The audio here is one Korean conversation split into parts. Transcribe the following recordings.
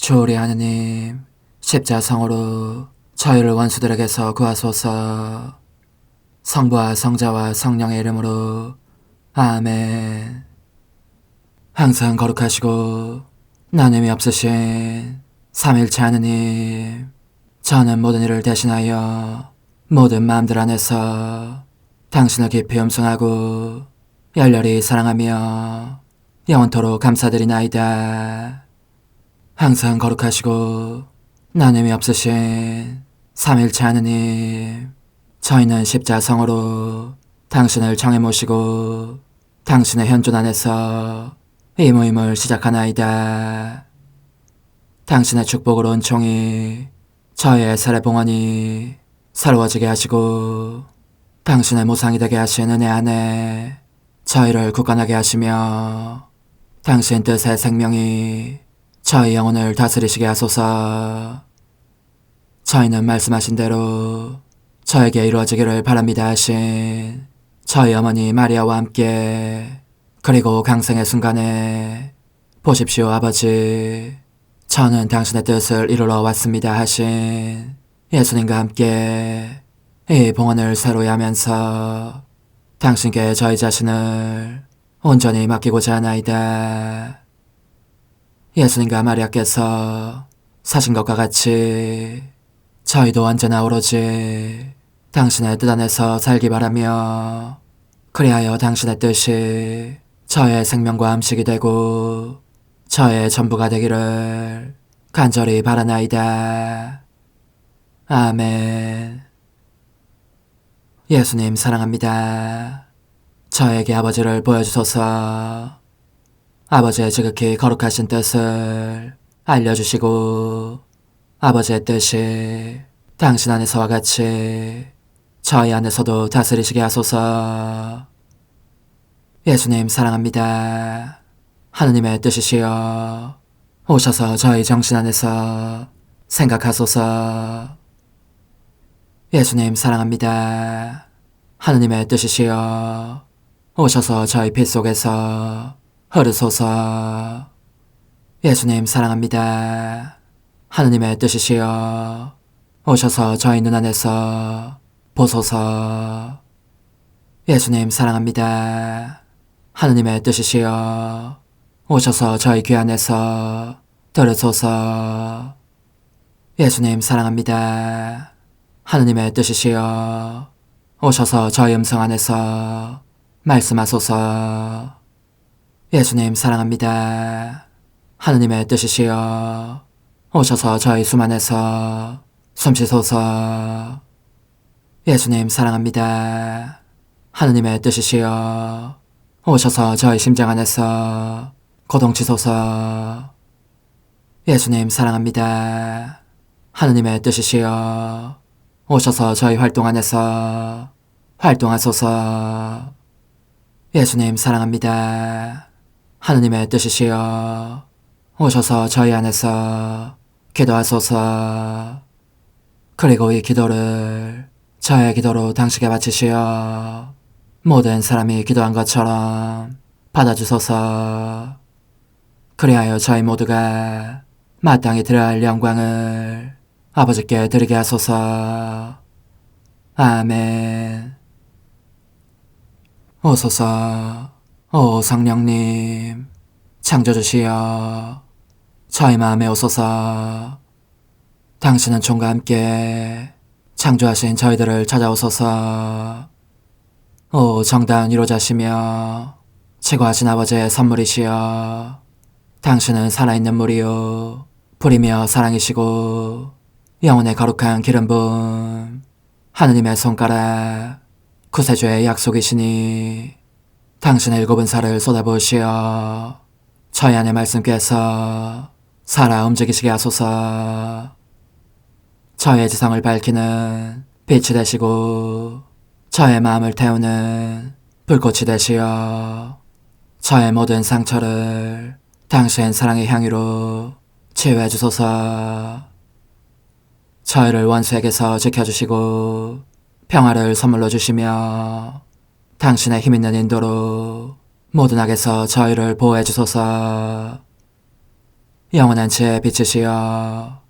주오리 하느님, 십자성으로 저희를 원수들에게서 구하소서. 성부와 성자와 성령의 이름으로 아멘. 항상 거룩하시고 나눔이 없으신 삼일체 하느님, 저는 모든 일을 대신하여 모든 마음들 안에서 당신을 깊이 음성하고 열렬히 사랑하며 영원토록 감사드리나이다. 항상 거룩하시고 나눔이 없으신 삼일체 하느님, 저희는 십자성으로 당신을 정해 모시고 당신의 현존 안에서 이 모임을 시작하나이다. 당신의 축복으로 은총이 저희의 세례봉헌이 새로워지게 하시고 당신의 모상이 되게 하신 은혜 안에 저희를 굳건하게 하시며 당신 뜻의 생명이 저희 영혼을 다스리시게 하소서. 저희는 말씀하신 대로 저에게 이루어지기를 바랍니다 하신 저희 어머니 마리아와 함께, 그리고 강생의 순간에 보십시오 아버지, 저는 당신의 뜻을 이루러 왔습니다 하신 예수님과 함께 이 봉헌을 새로이 하면서 당신께 저희 자신을 온전히 맡기고자 하나이다. 예수님과 마리아께서 사신 것과 같이 저희도 언제나 오로지 당신의 뜻 안에서 살기 바라며, 그리하여 당신의 뜻이 저의 생명과 음식이 되고 저의 전부가 되기를 간절히 바라나이다. 아멘. 예수님 사랑합니다. 저에게 아버지를 보여주소서. 아버지의 지극히 거룩하신 뜻을 알려주시고 아버지의 뜻이 당신 안에서와 같이 저희 안에서도 다스리시게 하소서. 예수님 사랑합니다. 하느님의 뜻이시여 오셔서 저희 정신 안에서 생각하소서. 예수님 사랑합니다. 하느님의 뜻이시여 오셔서 저희 피 속에서 흐르소서. 예수님 사랑합니다. 하느님의 뜻이시여 오셔서 저희 눈 안에서 보소서. 예수님 사랑합니다. 하느님의 뜻이시여 오셔서 저희 귀 안에서 들으소서. 예수님 사랑합니다. 하느님의 뜻이시여 오셔서 저희 음성 안에서 말씀하소서. 예수님 사랑합니다. 하느님의 뜻이시여 오셔서 저희 숨 안에서 숨쉬소서. 예수님 사랑합니다. 하느님의 뜻이시여 오셔서 저희 심장 안에서 고동치소서. 예수님 사랑합니다. 하느님의 뜻이시여 오셔서 저희 활동 안에서 활동하소서. 예수님 사랑합니다. 하느님의 뜻이시여 오셔서 저희 안에서 기도하소서. 그리고 이 기도를 저의 기도로 당신께 바치시어 모든 사람이 기도한 것처럼 받아주소서. 그리하여 저희 모두가 마땅히 드려야 할 영광을 아버지께 드리게 하소서. 아멘. 오소서. 오 성령님 창조주시여 저희 마음에 오소서. 당신은 총과 함께 창조하신 저희들을 찾아오소서. 오 정다운 위로자시며 최고하신 아버지의 선물이시여 당신은 살아있는 물이요 불이며 사랑이시고 영혼의 거룩한 기름 부음 하느님의 손가락 구세주의 약속이시니 당신의 일곱은 살을 쏟아부으시어 저희 안의 말씀께서 살아 움직이시게 하소서. 저의 지성을 밝히는 빛이 되시고 저의 마음을 태우는 불꽃이 되시어 저의 모든 상처를 당신 사랑의 향유로 치유해 주소서. 저희를 원수에게서 지켜주시고 평화를 선물로 주시며 당신의 힘있는 인도로 모든 악에서 저희를 보호해 주소서. 영원한 제 빛이시여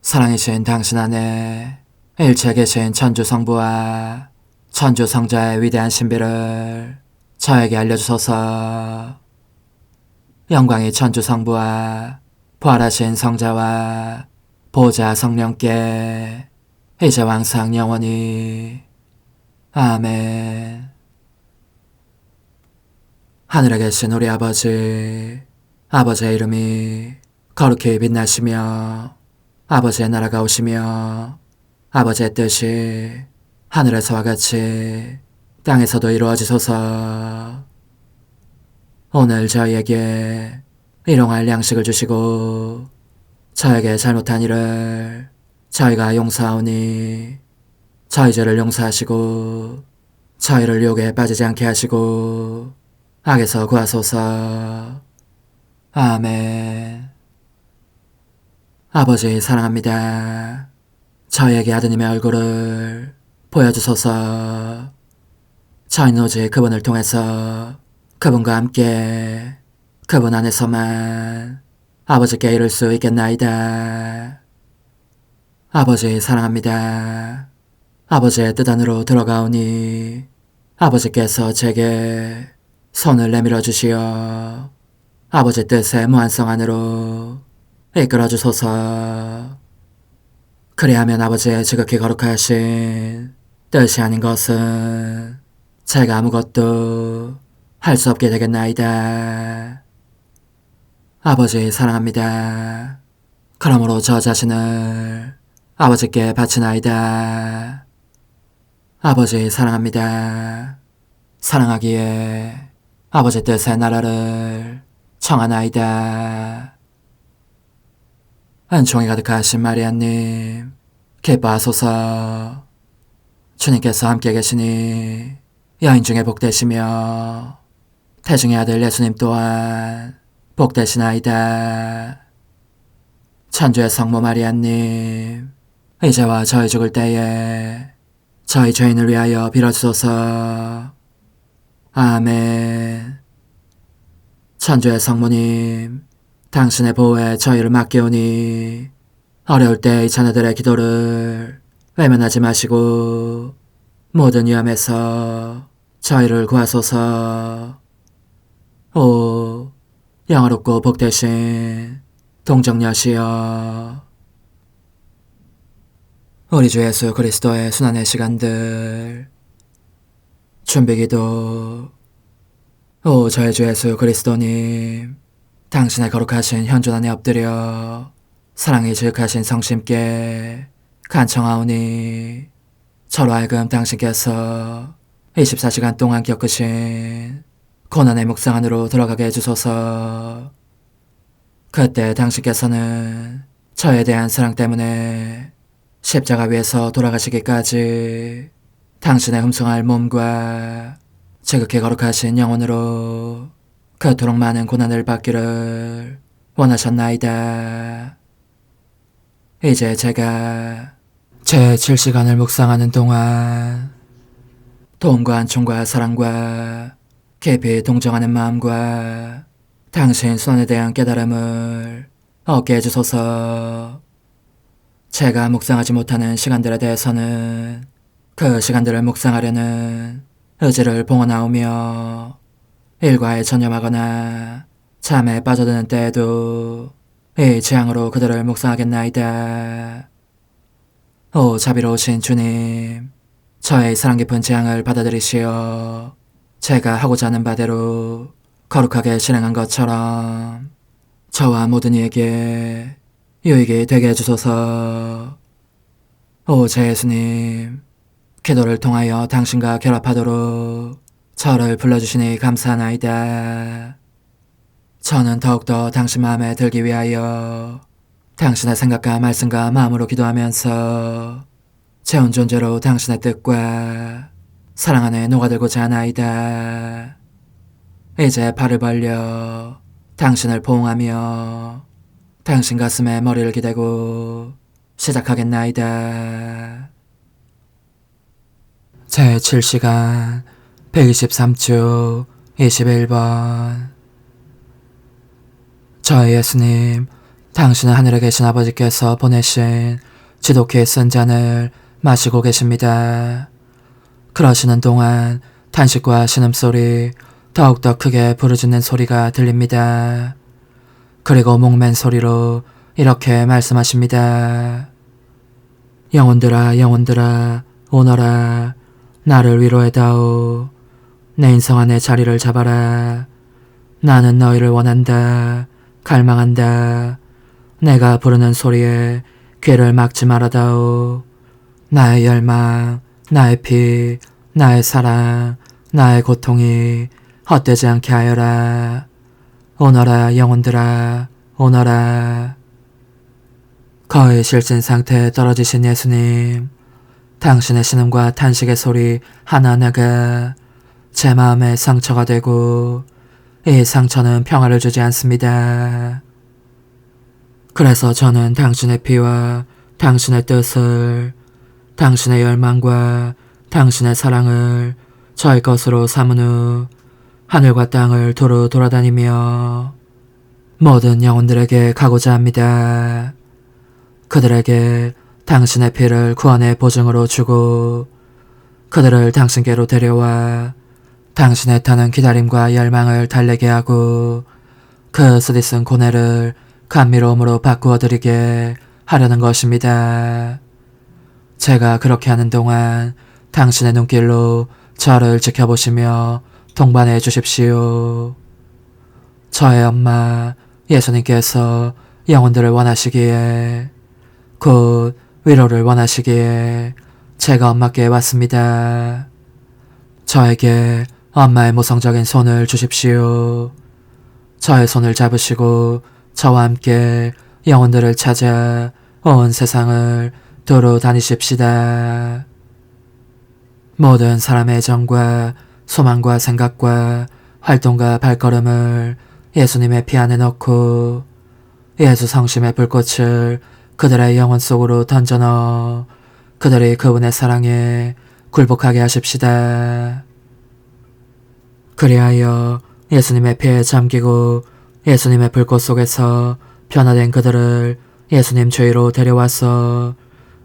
사랑이신 당신 안에 일체 계신 천주 성부와 천주 성자의 위대한 신비를 저에게 알려주소서. 영광이 천주 성부와 부활하신 성자와 보좌 성령께 이제와 항상 영원히 아멘. 하늘에 계신 우리 아버지, 아버지의 이름이 거룩히 빛나시며 아버지의 나라가 오시며 아버지의 뜻이 하늘에서와 같이 땅에서도 이루어지소서. 오늘 저희에게 일용할 양식을 주시고 저에게 잘못한 일을 저희가 용서하오니 저희 죄를 용서하시고 저희를 유혹에 빠지지 않게 하시고 악에서 구하소서. 아멘. 아버지 사랑합니다. 저희에게 아드님의 얼굴을 보여주소서. 저희는 오직 그분을 통해서 그분과 함께 그분 안에서만 아버지께 이룰 수 있겠나이다. 아버지 사랑합니다. 아버지의 뜻 안으로 들어가오니 아버지께서 제게 손을 내밀어 주시어 아버지 뜻의 무한성 안으로 이끌어 주소서. 그리하면 아버지의 지극히 거룩하신 뜻이 아닌 것은 제가 아무것도 할 수 없게 되겠나이다. 아버지 사랑합니다. 그러므로 저 자신을 아버지께 바치나이다. 아버지 사랑합니다. 사랑하기에 아버지 뜻의 나라를 청하나이다. 은총이 가득하신 마리아님, 기뻐하소서. 주님께서 함께 계시니 여인 중에 복되시며 태중의 아들 예수님 또한 복되시나이다. 천주의 성모 마리아님, 이제와 저희 죽을 때에 저희 죄인을 위하여 빌어주소서. 아멘. 천주의 성모님, 당신의 보호에 저희를 맡기오니 어려울 때 이 자녀들의 기도를 외면하지 마시고 모든 위험에서 저희를 구하소서. 오, 영화롭고 복되신 동정녀시여, 우리 주 예수 그리스도의 순환의 시간들 준비기도. 오 저희 주 예수 그리스도님, 당신의 거룩하신 현존 안에 엎드려 사랑이 지극하신 성심께 간청하오니 저로 하여금 당신께서 24시간 동안 겪으신 고난의 묵상 안으로 들어가게 해주소서. 그때 당신께서는 저에 대한 사랑 때문에 십자가 위에서 돌아가시기까지 당신의 흠숭할 몸과 지극히 거룩하신 영혼으로 그토록 많은 고난을 받기를 원하셨나이다. 이제 제가 제 7시간을 묵상하는 동안 도움과 안총과 사랑과 깊이 동정하는 마음과 당신 손에 대한 깨달음을 얻게 해주소서. 제가 묵상하지 못하는 시간들에 대해서는 그 시간들을 묵상하려는 의지를 봉헌하오며 일과에 전념하거나 잠에 빠져드는 때에도 이 재앙으로 그들을 묵상하겠나이다. 오 자비로우신 주님, 저의 사랑 깊은 재앙을 받아들이시어 제가 하고자 하는 바대로 거룩하게 실행한 것처럼 저와 모든 이에게 유익이 되게 해주소서. 오 제 예수님, 기도를 통하여 당신과 결합하도록 저를 불러주시니 감사하나이다. 저는 더욱더 당신 마음에 들기 위하여 당신의 생각과 말씀과 마음으로 기도하면서 제 온 존재로 당신의 뜻과 사랑 안에 녹아들고자 하나이다. 이제 발을 벌려 당신을 포옹하며 당신 가슴에 머리를 기대고 시작하겠나이다. 제7시간 123주 21번. 저희 예수님, 당신은 하늘에 계신 아버지께서 보내신 지독히 쓴 잔을 마시고 계십니다. 그러시는 동안 탄식과 신음소리, 더욱더 크게 부르짖는 소리가 들립니다. 그리고 목맨 소리로 이렇게 말씀하십니다. 영혼들아, 영혼들아, 오너라. 나를 위로해다오. 내 인성 안에 자리를 잡아라. 나는 너희를 원한다. 갈망한다. 내가 부르는 소리에 귀를 막지 말아다오. 나의 열망, 나의 피, 나의 사랑, 나의 고통이 헛되지 않게 하여라. 오너라, 영혼들아, 오너라. 거의 실신 상태에 떨어지신 예수님, 당신의 신음과 탄식의 소리 하나하나가 제 마음에 상처가 되고 이 상처는 평화를 주지 않습니다. 그래서 저는 당신의 피와 당신의 뜻을, 당신의 열망과 당신의 사랑을 저의 것으로 삼은 후 하늘과 땅을 두루 돌아다니며 모든 영혼들에게 가고자 합니다. 그들에게 당신의 피를 구원의 보증으로 주고 그들을 당신께로 데려와 당신의 타는 기다림과 열망을 달래게 하고 그 쓰디쓴 고뇌를 감미로움으로 바꾸어드리게 하려는 것입니다. 제가 그렇게 하는 동안 당신의 눈길로 저를 지켜보시며 동반해 주십시오. 저의 엄마 예수님께서 영혼들을 원하시기에, 곧 위로를 원하시기에 제가 엄마께 왔습니다. 저에게 엄마의 모성적인 손을 주십시오. 저의 손을 잡으시고 저와 함께 영혼들을 찾아 온 세상을 두루 다니십시다. 모든 사람의 애정과 소망과 생각과 활동과 발걸음을 예수님의 피 안에 넣고 예수 성심의 불꽃을 그들의 영혼 속으로 던져넣어 그들이 그분의 사랑에 굴복하게 하십시다. 그리하여 예수님의 피에 잠기고 예수님의 불꽃 속에서 변화된 그들을 예수님 주위로 데려와서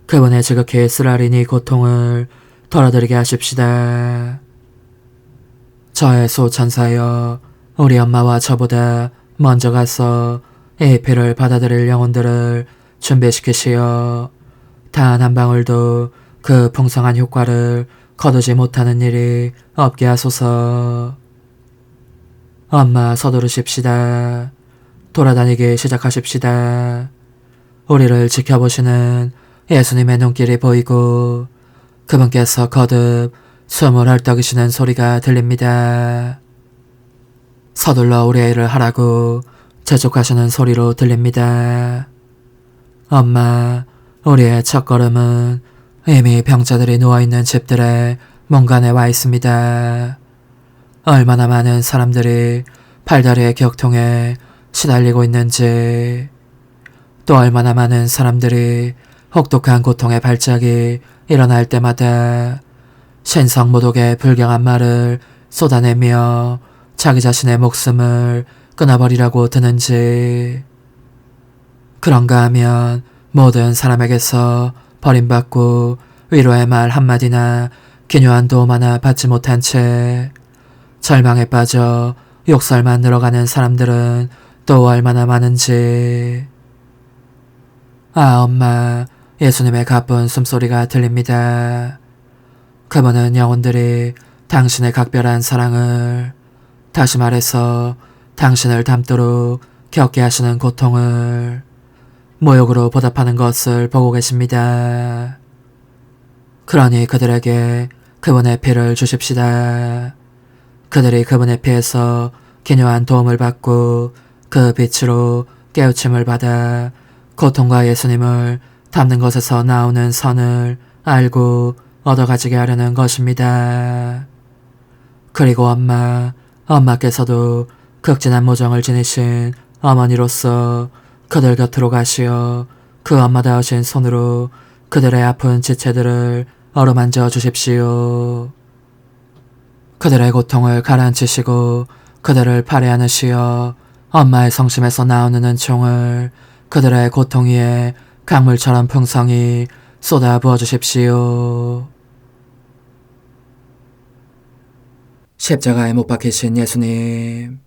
그분의 지극히 쓰라리니 고통을 덜어드리게 하십시다. 저의 소천사여, 우리 엄마와 저보다 먼저 가서 이 피를 받아들일 영혼들을 준비시키시어 단 한 방울도 그 풍성한 효과를 거두지 못하는 일이 없게 하소서. 엄마 서두르십시다. 돌아다니기 시작하십시다. 우리를 지켜보시는 예수님의 눈길이 보이고 그분께서 거듭 숨을 헐떡이시는 소리가 들립니다. 서둘러 우리의 일을 하라고 재촉하시는 소리로 들립니다. 엄마, 우리의 첫걸음은 이미 병자들이 누워있는 집들의 문간에 와 있습니다. 얼마나 많은 사람들이 팔다리의 격통에 시달리고 있는지, 또 얼마나 많은 사람들이 혹독한 고통의 발작이 일어날 때마다 신성모독의 불경한 말을 쏟아내며 자기 자신의 목숨을 끊어버리라고 드는지, 그런가 하면 모든 사람에게서 버림받고 위로의 말 한마디나 기묘한 도움 하나 받지 못한 채 절망에 빠져 욕설만 늘어가는 사람들은 또 얼마나 많은지. 아, 엄마, 예수님의 가쁜 숨소리가 들립니다. 그분은 영혼들이 당신의 각별한 사랑을, 다시 말해서 당신을 닮도록 겪게 하시는 고통을 모욕으로 보답하는 것을 보고 계십니다. 그러니 그들에게 그분의 피를 주십시다. 그들이 그분의 피에서 기묘한 도움을 받고 그 빛으로 깨우침을 받아 고통과 예수님을 닮는 것에서 나오는 선을 알고 얻어가지게 하려는 것입니다. 그리고 엄마께서도 극진한 모정을 지니신 어머니로서 그들 곁으로 가시어 그 엄마다우신 손으로 그들의 아픈 지체들을 어루만져 주십시오. 그들의 고통을 가라앉히시고 그들을 팔에 안으시어 엄마의 성심에서 나오는 은총을 그들의 고통 위에 강물처럼 풍성히 쏟아 부어주십시오. 십자가에 못 박히신 예수님,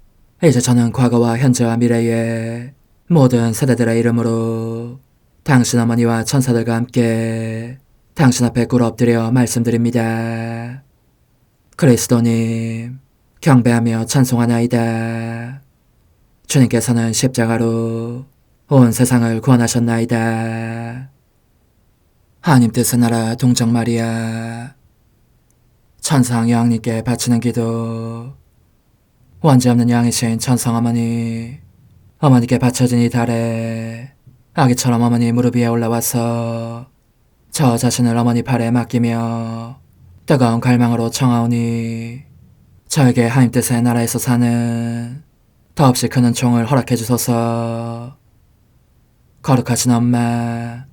이제 저는 과거와 현재와 미래의 모든 세대들의 이름으로 당신 어머니와 천사들과 함께 당신 앞에 꿇어 엎드려 말씀드립니다. 그리스도님, 경배하며 찬송하나이다. 주님께서는 십자가로 온 세상을 구원하셨나이다. 하나님 뜻의 나라 동정 마리아, 천상 여왕님께 바치는 기도. 원죄 없는 여왕이신 천상 어머니, 어머니께 바쳐진 이 달에 아기처럼 어머니 무릎 위에 올라와서 저 자신을 어머니 팔에 맡기며 뜨거운 갈망으로 청하오니 저에게 하나님 뜻의 나라에서 사는 더없이 큰 은총을 허락해 주소서. 거룩하신 엄마,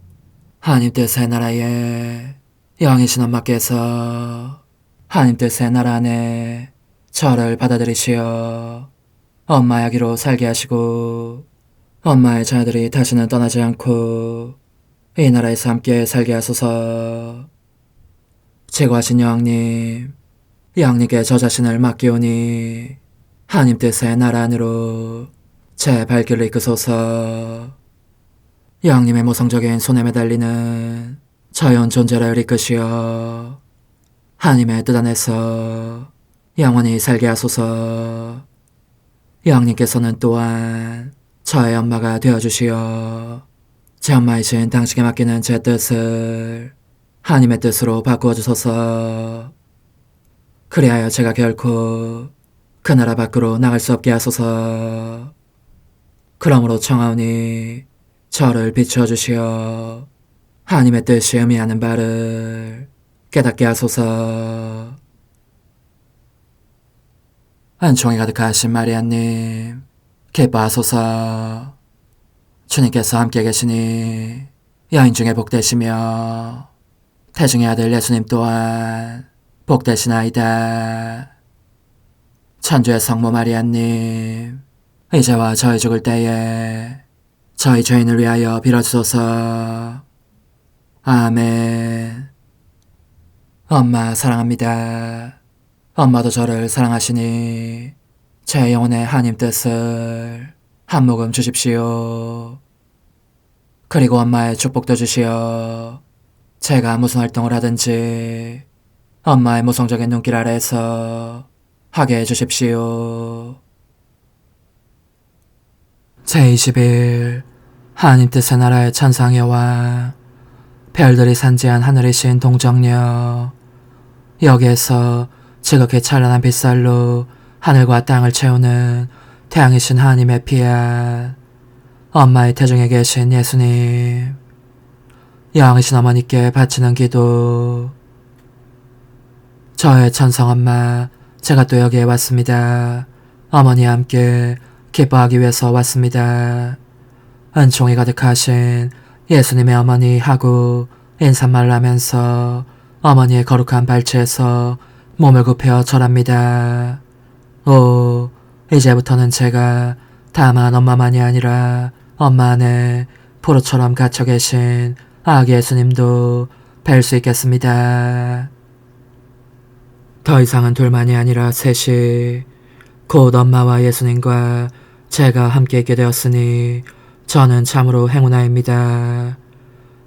하나님 뜻의 나라에 여왕이신 엄마께서 하나님 뜻의 나라 안에 저를 받아들이시어 엄마의 아기로 살게 하시고 엄마의 자녀들이 다시는 떠나지 않고 이 나라에서 함께 살게 하소서. 제거하신 여왕님, 여왕님께 저 자신을 맡기오니 하나님 뜻의 나라 안으로 제 발길을 이끄소서. 여왕님의 모성적인 손에 매달리는 자연 존재를 이끄시어 하나님의 뜻 안에서 영원히 살게 하소서. 여왕님께서는 또한 저의 엄마가 되어주시어 제 엄마이신 당신께 맡기는 제 뜻을 하나님의 뜻으로 바꾸어 주소서. 그리하여 제가 결코 그 나라 밖으로 나갈 수 없게 하소서. 그러므로 청하오니 저를 비추어 주시어 하나님의 뜻이 의미하는 바를 깨닫게 하소서. 은총이 가득하신 마리아님, 기뻐하소서. 주님께서 함께 계시니 여인 중에 복되시며 태중의 아들 예수님 또한 복되시나이다. 천주의 성모 마리아님, 이제와 저희 죽을 때에 저희 죄인을 위하여 빌어주소서. 아멘. 엄마 사랑합니다. 엄마도 저를 사랑하시니 제 영혼의 하나님 뜻을 한 모금 주십시오. 그리고 엄마의 축복도 주시어 제가 무슨 활동을 하든지 엄마의 모성적인 눈길 아래에서 하게 해주십시오. 제20일 하나님 뜻의 나라의 천상의 왕, 별들이 산지한 하늘이신 동정녀, 여기에서 지극히 찬란한 빛살로 하늘과 땅을 채우는 태양이신 하나님의 피앗, 엄마의 태중에 계신 예수님, 여왕이신 어머니께 바치는 기도. 저의 천성엄마, 제가 또 여기에 왔습니다. 어머니와 함께 기뻐하기 위해서 왔습니다. 은총이 가득하신 예수님의 어머니 하고 인사말을 하면서 어머니의 거룩한 발치에서 몸을 굽혀 절합니다. 오, 이제부터는 제가 다만 엄마만이 아니라 엄마 안에 포로처럼 갇혀 계신 아기 예수님도 뵐 수 있겠습니다. 더 이상은 둘만이 아니라 셋이, 곧 엄마와 예수님과 제가 함께 있게 되었으니 저는 참으로 행운아입니다.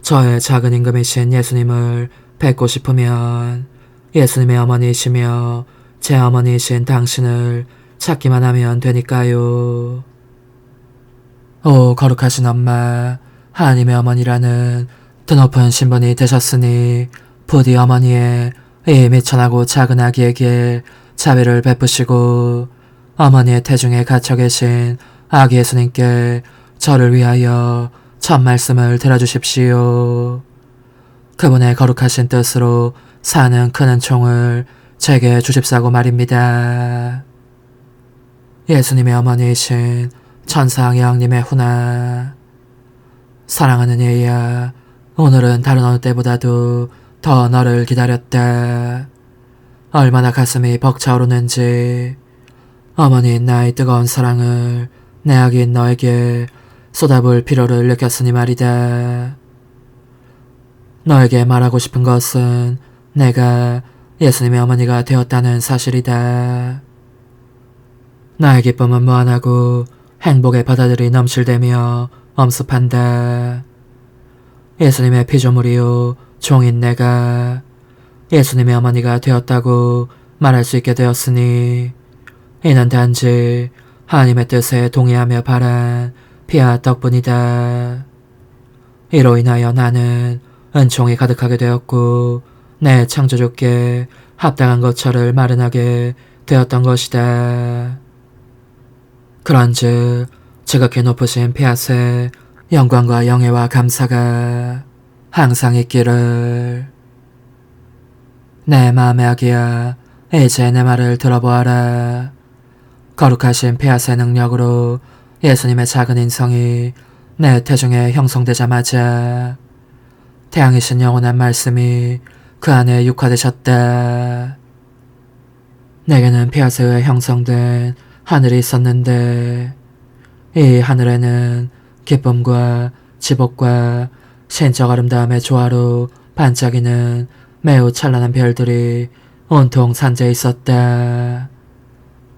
저의 작은 임금이신 예수님을 뵙고 싶으면 예수님의 어머니이시며 제 어머니이신 당신을 찾기만 하면 되니까요. 오, 거룩하신 엄마, 하나님의 어머니라는 드높은 신분이 되셨으니 부디 어머니의 이 미천하고 작은 아기에게 자비를 베푸시고 어머니의 태중에 갇혀 계신 아기 예수님께 저를 위하여 첫 말씀을 들어주십시오. 그분의 거룩하신 뜻으로 사는 큰 은총을 제게 주십사고 말입니다. 예수님의 어머니이신 천상 여왕님의 훈아, 사랑하는 예야, 오늘은 다른 어느 때보다도 더 너를 기다렸다. 얼마나 가슴이 벅차오르는지 어머니인 나의 뜨거운 사랑을 내 아기인 너에게 쏟아부을 필요를 느꼈으니 말이다. 너에게 말하고 싶은 것은 내가 예수님의 어머니가 되었다는 사실이다. 나의 기쁨은 무한하고 행복의 바다들이 넘실대며 엄습한다. 예수님의 피조물이요 종인 내가 예수님의 어머니가 되었다고 말할 수 있게 되었으니 이는 단지 하나님의 뜻에 동의하며 바란 피와 떡뿐이다. 이로 인하여 나는 은총이 가득하게 되었고 내 창조주께 합당한 것처를 마련하게 되었던 것이다. 그런즉 지극히 높으신 폐하세 영광과 영예와 감사가 항상 있기를. 내 마음의 아기야, 이제 내 말을 들어보아라. 거룩하신 폐하세 능력으로 예수님의 작은 인성이 내 태중에 형성되자마자 태양이신 영원한 말씀이 그 안에 육화되셨다. 내게는 폐하세에 의해 형성된 하늘이 있었는데 이 하늘에는 기쁨과 지복과 신적 아름다움의 조화로 반짝이는 매우 찬란한 별들이 온통 산재해 있었다.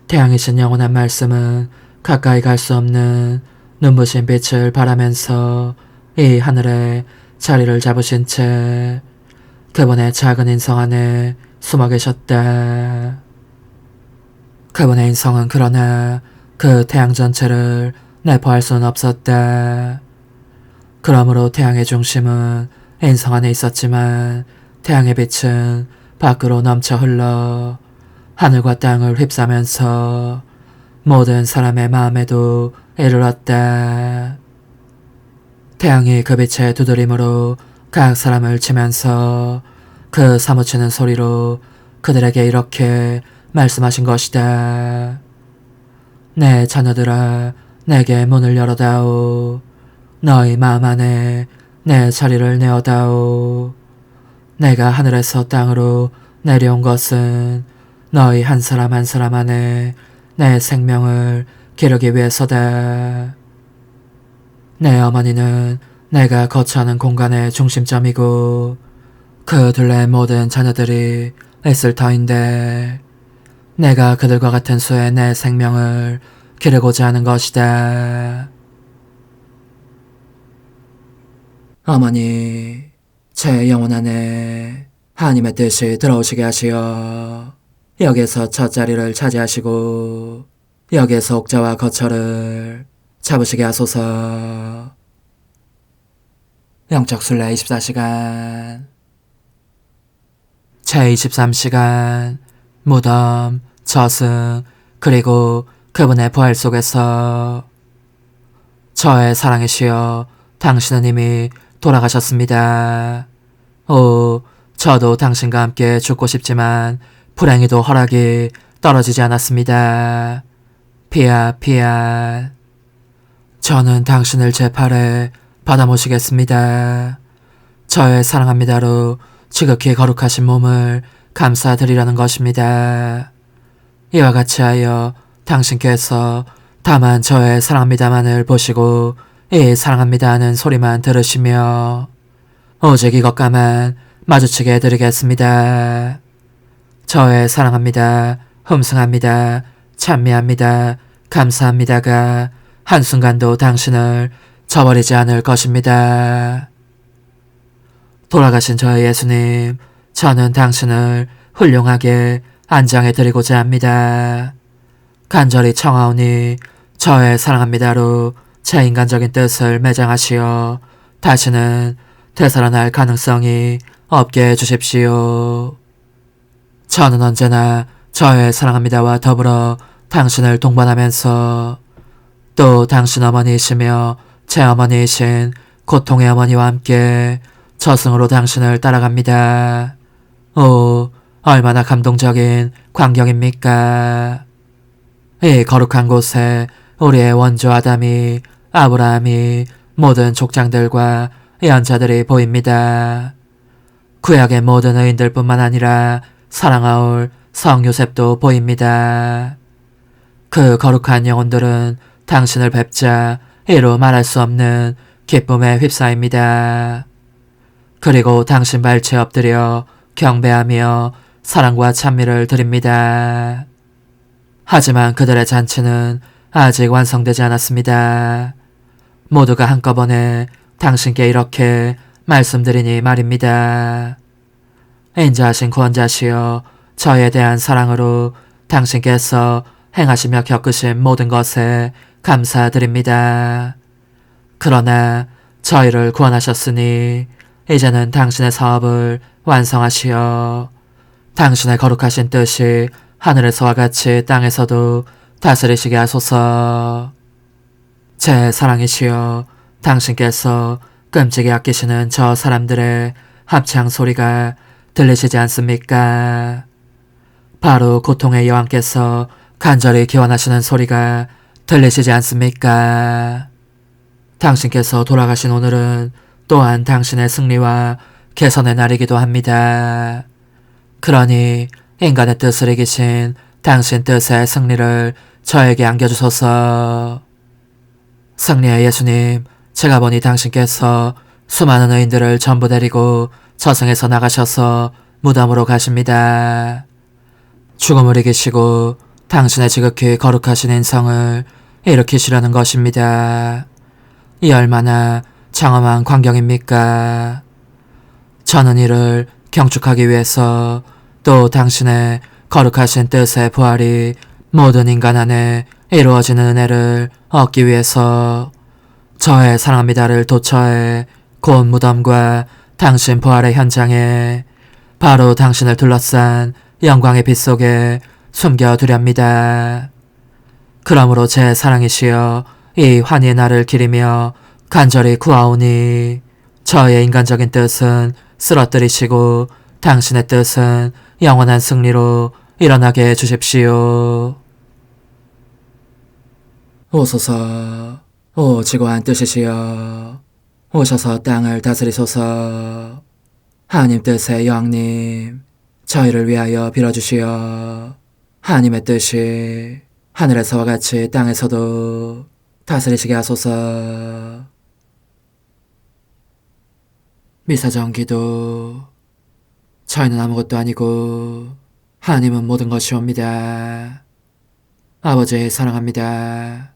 태양이신 영원한 말씀은 가까이 갈 수 없는 눈부신 빛을 발하면서 이 하늘에 자리를 잡으신 채 그분의 작은 인성 안에 숨어 계셨다. 그분의 인성은 그러나 그 태양 전체를 내포할 수는 없었다. 그러므로 태양의 중심은 인성 안에 있었지만 태양의 빛은 밖으로 넘쳐 흘러 하늘과 땅을 휩싸면서 모든 사람의 마음에도 이르렀다. 태양이 그 빛의 두드림으로 각 사람을 치면서 그 사무치는 소리로 그들에게 이렇게 말씀하신 것이다. 내 자녀들아, 내게 문을 열어다오. 너희 마음 안에 내 자리를 내어다오. 내가 하늘에서 땅으로 내려온 것은 너희 한 사람 한 사람 안에 내 생명을 기르기 위해서다. 내 어머니는 내가 거처하는 공간의 중심점이고 그 둘레의 모든 자녀들이 있을 터인데 내가 그들과 같은 수의 내 생명을 기르고자 하는 것이다. 어머니, 제 영혼 안에 하나님의 뜻이 들어오시게 하시어 여기에서 첫 자리를 차지하시고 여기에서 옥자와 거처를 잡으시게 하소서. 영적 순례 24시간 제23시간 무덤, 저승, 그리고 그분의 부활 속에서 저의 사랑이시여, 당신은 이미 돌아가셨습니다. 오, 저도 당신과 함께 죽고 싶지만 불행히도 허락이 떨어지지 않았습니다. 피아. 저는 당신을 제 팔에 받아 모시겠습니다. 저의 사랑합니다로 지극히 거룩하신 몸을 감사드리라는 것입니다. 이와 같이 하여 당신께서 다만 저의 사랑합니다만을 보시고 이 사랑합니다 하는 소리만 들으시며 오직 이것과만 마주치게 해드리겠습니다. 저의 사랑합니다, 흠숭합니다, 찬미합니다, 감사합니다가 한순간도 당신을 저버리지 않을 것입니다. 돌아가신 저의 예수님, 저는 당신을 훌륭하게 안장해드리고자 합니다. 간절히 청하오니 저의 사랑합니다로 제 인간적인 뜻을 매장하시어 다시는 되살아날 가능성이 없게 해주십시오. 저는 언제나 저의 사랑합니다와 더불어 당신을 동반하면서 또 당신 어머니이시며 제 어머니이신 고통의 어머니와 함께 저승으로 당신을 따라갑니다. 오, 얼마나 감동적인 광경입니까? 이 거룩한 곳에 우리의 원조 아담이, 아브라함이, 모든 족장들과 예언자들이 보입니다. 구약의 모든 의인들뿐만 아니라 사랑하올 성 요셉도 보입니다. 그 거룩한 영혼들은 당신을 뵙자 이루 말할 수 없는 기쁨에 휩싸입니다. 그리고 당신 발치에 엎드려 경배하며 사랑과 찬미를 드립니다. 하지만 그들의 잔치는 아직 완성되지 않았습니다. 모두가 한꺼번에 당신께 이렇게 말씀드리니 말입니다. 인자하신 구원자시여, 저에 대한 사랑으로 당신께서 행하시며 겪으신 모든 것에 감사드립니다. 그러나 저희를 구원하셨으니 이제는 당신의 사업을 완성하시어 당신의 거룩하신 뜻이 하늘에서와 같이 땅에서도 다스리시게 하소서. 제 사랑이시여, 당신께서 끔찍이 아끼시는 저 사람들의 합창 소리가 들리시지 않습니까? 바로 고통의 여왕께서 간절히 기원하시는 소리가 들리시지 않습니까? 당신께서 돌아가신 오늘은 또한 당신의 승리와 개선의 날이기도 합니다. 그러니 인간의 뜻을 이기신 당신 뜻의 승리를 저에게 안겨주소서. 승리의 예수님, 제가 보니 당신께서 수많은 의인들을 전부 데리고 저승에서 나가셔서 무덤으로 가십니다. 죽음을 이기시고 당신의 지극히 거룩하신 인성을 일으키시려는 것입니다. 이 얼마나 장엄한 광경입니까? 저는 이를 경축하기 위해서 또 당신의 거룩하신 뜻의 부활이 모든 인간 안에 이루어지는 은혜를 얻기 위해서 저의 사랑합니다를 도처에 곧 무덤과 당신 부활의 현장에 바로 당신을 둘러싼 영광의 빛 속에 숨겨두렵니다. 그러므로 제 사랑이시여, 이 환희의 날을 기리며 간절히 구하오니 저의 인간적인 뜻은 쓰러뜨리시고 당신의 뜻은 영원한 승리로 일어나게 해주십시오. 오소서, 오 지고한 뜻이시여, 오셔서 땅을 다스리소서. 하나님 뜻의 여왕님, 저희를 위하여 빌어주시어 하나님의 뜻이 하늘에서와 같이 땅에서도 다스리시게 하소서. 미사정 기도. 저희는 아무것도 아니고 하나님은 모든 것이옵니다. 아버지 사랑합니다.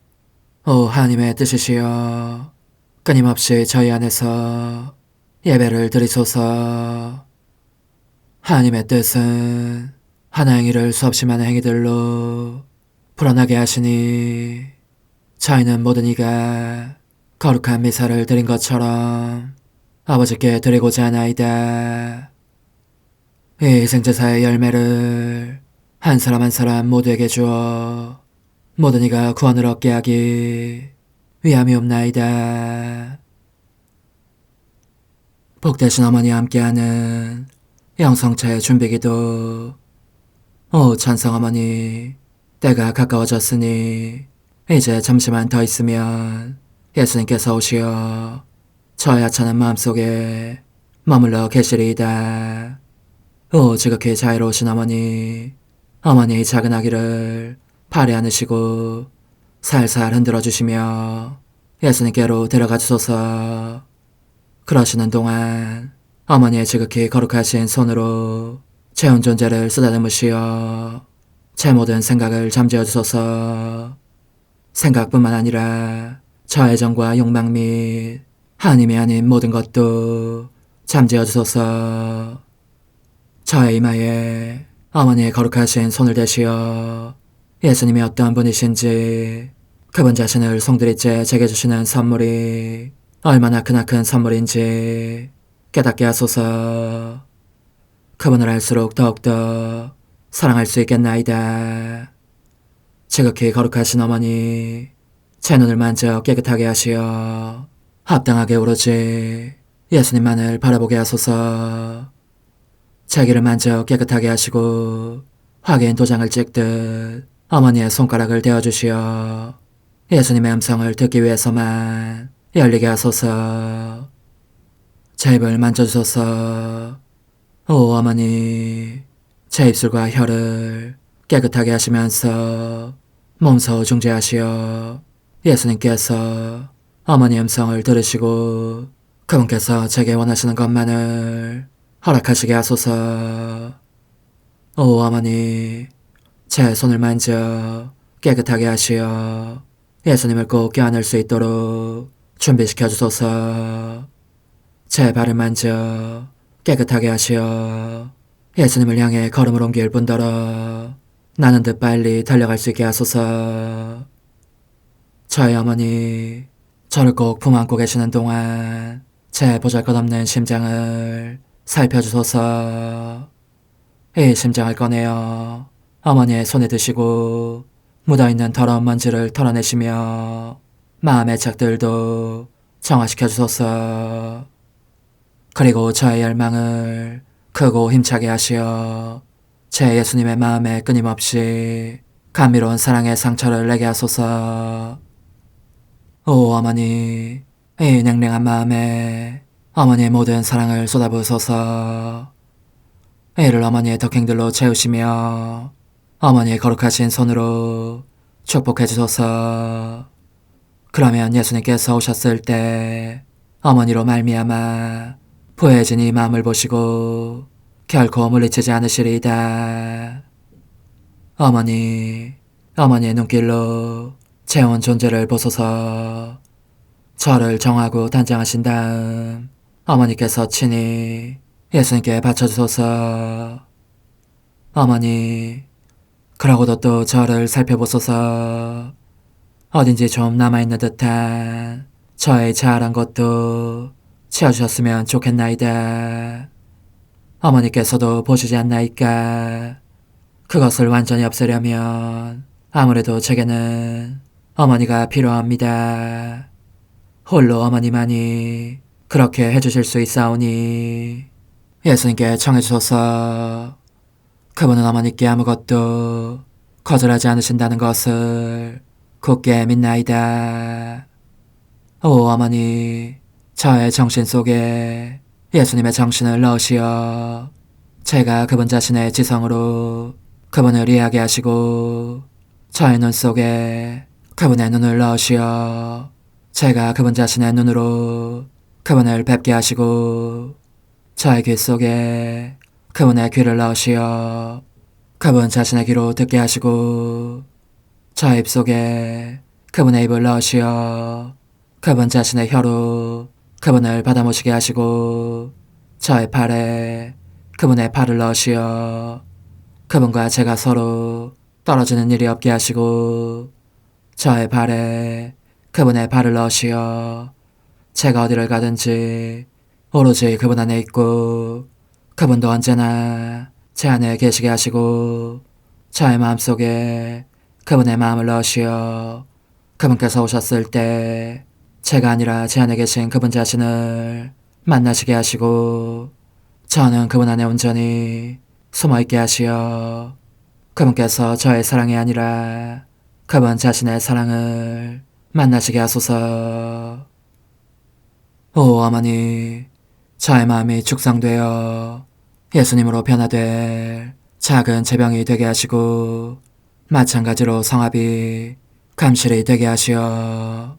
오 하나님의 뜻이시여, 끊임없이 저희 안에서 예배를 드리소서. 하나님의 뜻은 하나 행위를 수없이 많은 행위들로 불어나게 하시니 저희는 모든 이가 거룩한 미사를 드린 것처럼 아버지께 드리고자 하나이다. 이 희생제사의 열매를 한 사람 한 사람 모두에게 주어 모든 이가 구원을 얻게 하기 위함이옵나이다. 복되신 어머니와 함께하는 영성차의 준비기도. 오 찬성 어머니, 때가 가까워졌으니 이제 잠시만 더 있으면 예수님께서 오시어 저의 하찮은 마음속에 머물러 계시리이다. 오 지극히 자유로우신 어머니, 어머니의 작은 아기를 팔에 안으시고 살살 흔들어 주시며 예수님께로 데려가 주소서. 그러시는 동안 어머니의 지극히 거룩하신 손으로 제 온 존재를 쓰다듬으시어 제 모든 생각을 잠재워 주소서. 생각뿐만 아니라 저 애정과 욕망 및 하나님이 아닌 모든 것도 잠재워 주소서. 저의 이마에 어머니의 거룩하신 손을 대시어 예수님이 어떤 분이신지, 그분 자신을 송두리째 제게 주시는 선물이 얼마나 크나큰 선물인지 깨닫게 하소서. 그분을 알수록 더욱더 사랑할 수 있겠나이다. 지극히 거룩하신 어머니, 제 눈을 만져 깨끗하게 하시어 합당하게 오로지 예수님만을 바라보게 하소서. 제 귀를 만져 깨끗하게 하시고 확인 도장을 찍듯 어머니의 손가락을 대어주시어 예수님의 음성을 듣기 위해서만 열리게 하소서. 제 입을 만져주소서. 오 어머니, 제 입술과 혀를 깨끗하게 하시면서 몸소 중재하시어 예수님께서 어머니 음성을 들으시고 그분께서 제게 원하시는 것만을 허락하시게 하소서. 오 어머니, 제 손을 만져 깨끗하게 하시어 예수님을 꼭 껴안을 수 있도록 준비시켜 주소서. 제 발을 만져 깨끗하게 하시어 예수님을 향해 걸음을 옮길 뿐더러 나는 듯 빨리 달려갈 수 있게 하소서. 저희 어머니, 저를 꼭 품 안고 계시는 동안 제 보잘것없는 심장을 살펴주소서. 이 심장을 꺼내어 어머니의 손에 드시고 묻어있는 더러운 먼지를 털어내시며 마음의 착들도 정화시켜 주소서. 그리고 저의 열망을 크고 힘차게 하시어 제 예수님의 마음에 끊임없이 감미로운 사랑의 상처를 내게 하소서. 오 어머니, 이 냉랭한 마음에 어머니의 모든 사랑을 쏟아부으소서. 이를 어머니의 덕행들로 채우시며 어머니의 거룩하신 손으로 축복해 주소서. 그러면 예수님께서 오셨을 때 어머니로 말미암아 부해진 이 마음을 보시고 결코 물리치지 않으시리이다. 어머니, 어머니의 눈길로 제 온 존재를 보소서. 저를 정하고 단장하신 다음 어머니께서 친히 예수님께 바쳐주소서. 어머니, 그러고도 또 저를 살펴보소서. 어딘지 좀 남아있는 듯한 저의 자아란 것도 채워주셨으면 좋겠나이다. 어머니께서도 보시지 않나이까? 그것을 완전히 없애려면 아무래도 제게는 어머니가 필요합니다. 홀로 어머니만이 그렇게 해주실 수 있사오니 예수님께 청해주소서. 그분은 어머니께 아무것도 거절하지 않으신다는 것을 굳게 믿나이다. 오 어머니, 저의 정신 속에 예수님의 정신을 넣으시어 제가 그분 자신의 지성으로 그분을 이해하게 하시고 저의 눈 속에 그분의 눈을 넣으시어 제가 그분 자신의 눈으로 그분을 뵙게 하시고 저의 귀 속에 그분의 귀를 넣으시어 그분 자신의 귀로 듣게 하시고 저의 입 속에 그분의 입을 넣으시어 그분 자신의 혀로 그분을 받아모시게 하시고 저의 팔에 그분의 팔을 넣으시어 그분과 제가 서로 떨어지는 일이 없게 하시고 저의 발에 그분의 발을 넣으시어 제가 어디를 가든지 오로지 그분 안에 있고 그분도 언제나 제 안에 계시게 하시고 저의 마음속에 그분의 마음을 넣으시어 그분께서 오셨을 때 제가 아니라 제 안에 계신 그분 자신을 만나시게 하시고 저는 그분 안에 온전히 숨어있게 하시어 그분께서 저의 사랑이 아니라 그분 자신의 사랑을 만나시게 하소서. 오 어머니, 저의 마음이 축성되어 예수님으로 변화될 작은 제병이 되게 하시고 마찬가지로 성합이 감실이 되게 하시어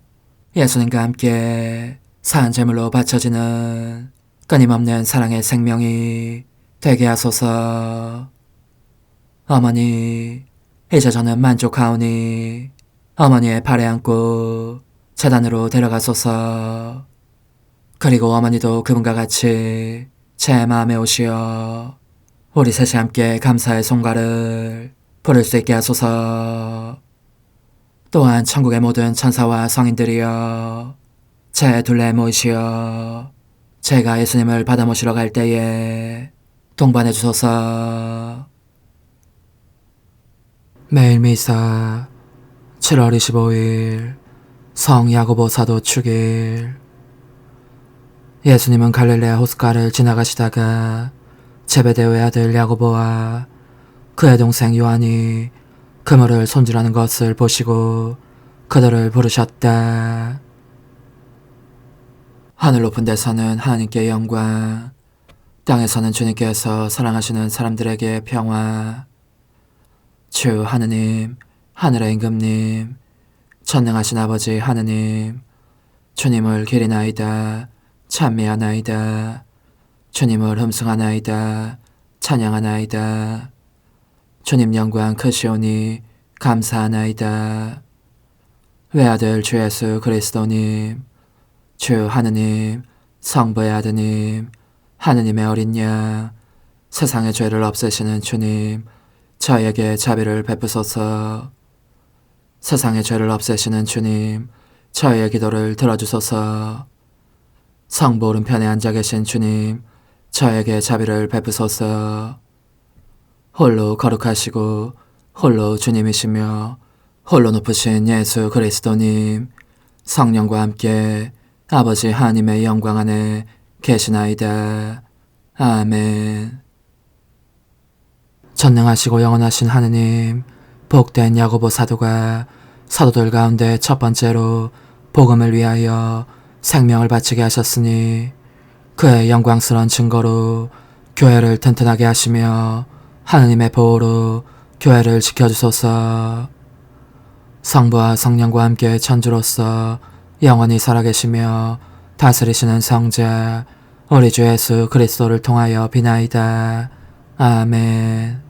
예수님과 함께 산 제물로 바쳐지는 끊임없는 사랑의 생명이 되게 하소서. 어머니, 이제 저는 만족하오니 어머니의 발에 안고 제단으로 데려가소서. 그리고 어머니도 그분과 같이 제 마음에 오시어 우리 셋이 함께 감사의 송가를 부를 수 있게 하소서. 또한 천국의 모든 천사와 성인들이여 제 둘레에 모이시어 제가 예수님을 받아 모시러 갈 때에 동반해 주소서. 매일 미사 7월 25일 성 야고보 사도 축일. 예수님은 갈릴레아 호숫가를 지나가시다가 제베데오의 아들 야고보와 그의 동생 요한이 그물을 손질하는 것을 보시고 그들을 부르셨다. 하늘 높은 데서는 하나님께 영광, 땅에서는 주님께서 사랑하시는 사람들에게 평화. 주 하느님, 하늘의 임금님, 전능하신 아버지 하느님, 주님을 기리나이다. 찬미하나이다. 주님을 흠숭하나이다. 찬양하나이다. 주님 영광 크시오니 감사하나이다. 외아들 주 예수 그리스도님, 주 하느님, 성부의 아드님, 하느님의 어린 양, 세상의 죄를 없애시는 주님, 저에게 자비를 베푸소서. 세상의 죄를 없애시는 주님, 저의 기도를 들어주소서. 성부 오른편에 앉아 계신 주님, 저에게 자비를 베푸소서. 홀로 거룩하시고 홀로 주님이시며 홀로 높으신 예수 그리스도님, 성령과 함께 아버지 하나님의 영광 안에 계시나이다. 아멘. 전능하시고 영원하신 하느님, 복된 야고보 사도가 사도들 가운데 첫 번째로 복음을 위하여 생명을 바치게 하셨으니 그의 영광스러운 증거로 교회를 튼튼하게 하시며 하느님의 보호로 교회를 지켜주소서. 성부와 성령과 함께 천주로서 영원히 살아계시며 다스리시는 성자 우리 주 예수 그리스도를 통하여 비나이다. 아멘.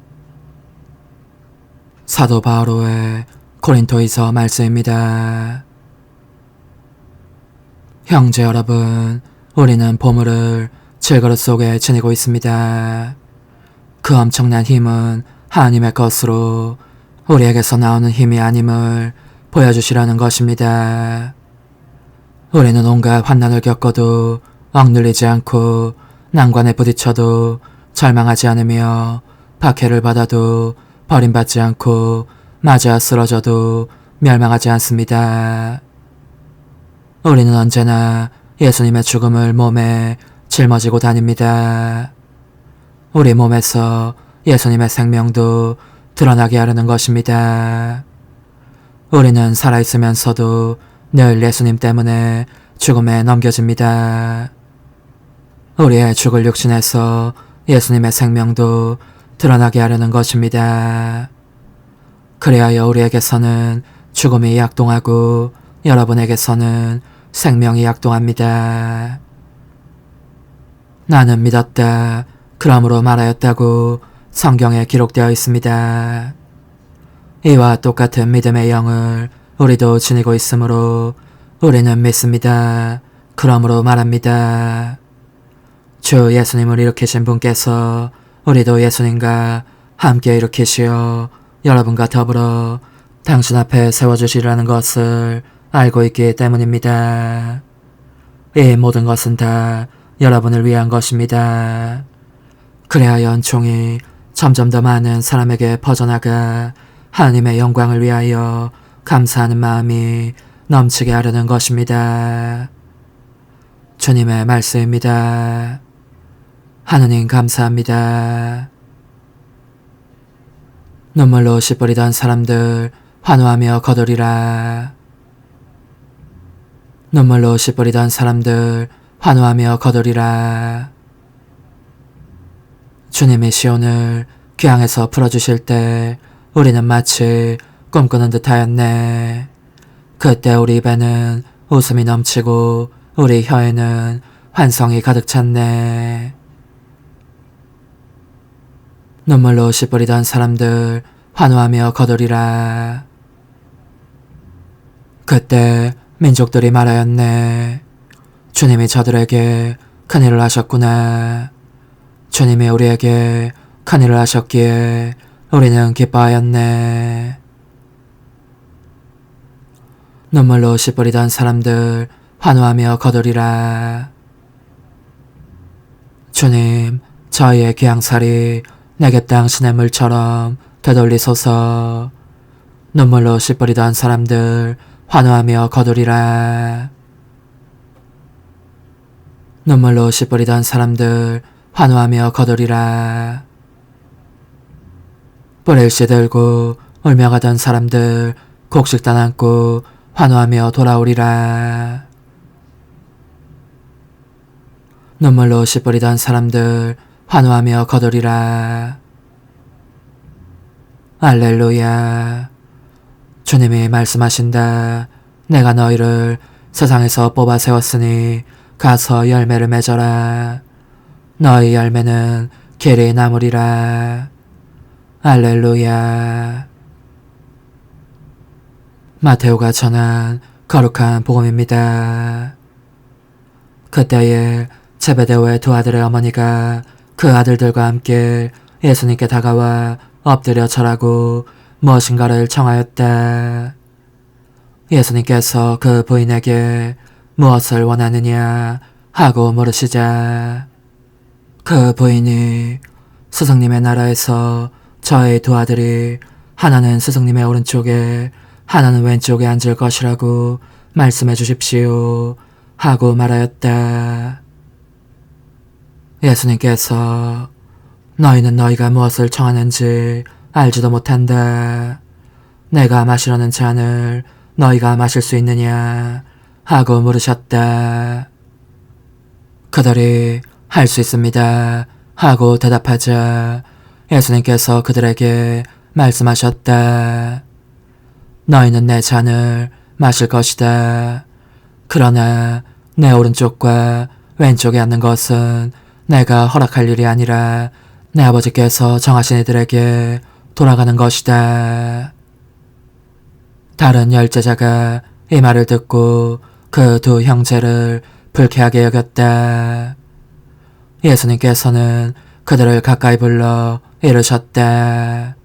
사도 바오로의 고린토이서 말씀입니다. 형제 여러분, 우리는 보물을 질그릇 속에 지니고 있습니다. 그 엄청난 힘은 하나님의 것으로 우리에게서 나오는 힘이 아님을 보여주시려는 것입니다. 우리는 온갖 환난을 겪어도 억눌리지 않고 난관에 부딪혀도 절망하지 않으며 박해를 받아도 버림받지 않고 맞아 쓰러져도 멸망하지 않습니다. 우리는 언제나 예수님의 죽음을 몸에 짊어지고 다닙니다. 우리 몸에서 예수님의 생명도 드러나게 하려는 것입니다. 우리는 살아있으면서도 늘 예수님 때문에 죽음에 넘겨집니다. 우리의 죽을 육신에서 예수님의 생명도 드러나게 하려는 것입니다. 그리하여 우리에게서는 죽음이 약동하고 여러분에게서는 생명이 약동합니다. 나는 믿었다. 그러므로 말하였다고 성경에 기록되어 있습니다. 이와 똑같은 믿음의 영을 우리도 지니고 있으므로 우리는 믿습니다. 그러므로 말합니다. 주 예수님을 일으키신 분께서 우리도 예수님과 함께 일으키시어 여러분과 더불어 당신 앞에 세워주시라는 것을 알고 있기 때문입니다. 이 모든 것은 다 여러분을 위한 것입니다. 그래야 연총이 점점 더 많은 사람에게 퍼져나가 하나님의 영광을 위하여 감사하는 마음이 넘치게 하려는 것입니다. 주님의 말씀입니다. 하느님 감사합니다. 눈물로 씨 뿌리던 사람들 환호하며 거두리라. 눈물로 씨 뿌리던 사람들 환호하며 거두리라. 주님이 시온을 귀향에서 풀어주실 때 우리는 마치 꿈꾸는 듯하였네. 그때 우리 입에는 웃음이 넘치고 우리 혀에는 환성이 가득 찼네. 눈물로 씨 뿌리던 사람들 환호하며 거두리라. 그때 민족들이 말하였네. 주님이 저들에게 큰일을 하셨구나. 주님이 우리에게 큰일을 하셨기에 우리는 기뻐하였네. 눈물로 씨 뿌리던 사람들 환호하며 거두리라. 주님, 저희의 귀향살이 내게 당신의 물처럼 되돌리소서. 눈물로 씨 뿌리던 사람들 환호하며 거두리라. 눈물로 씨 뿌리던 사람들 환호하며 거두리라. 뿌리를 씨 들고 울며 가던 사람들 곡식단 안고 환호하며 돌아오리라. 눈물로 씨 뿌리던 사람들 환호하며 거두리라. 할렐루야. 주님이 말씀하신다. 내가 너희를 세상에서 뽑아 세웠으니 가서 열매를 맺어라. 너희 열매는 길이 남으리라. 알렐루야. 마테오가 전한 거룩한 복음입니다. 그때에 제베데오의 두 아들의 어머니가 그 아들들과 함께 예수님께 다가와 엎드려 절하고 무엇인가를 청하였다. 예수님께서 그 부인에게 무엇을 원하느냐 하고 물으시자 그 부인이 스승님의 나라에서 저의 두 아들이 하나는 스승님의 오른쪽에 하나는 왼쪽에 앉을 것이라고 말씀해 주십시오 하고 말하였다. 예수님께서 너희는 너희가 무엇을 청하는지 알지도 못한다. 내가 마시려는 잔을 너희가 마실 수 있느냐 하고 물으셨다. 그들이 할 수 있습니다 하고 대답하자 예수님께서 그들에게 말씀하셨다. 너희는 내 잔을 마실 것이다. 그러나 내 오른쪽과 왼쪽에 앉는 것은 내가 허락할 일이 아니라 내 아버지께서 정하신 이들에게 돌아가는 것이다. 다른 열제자가 이 말을 듣고 그 두 형제를 불쾌하게 여겼다. 예수님께서는 그들을 가까이 불러 이르셨다.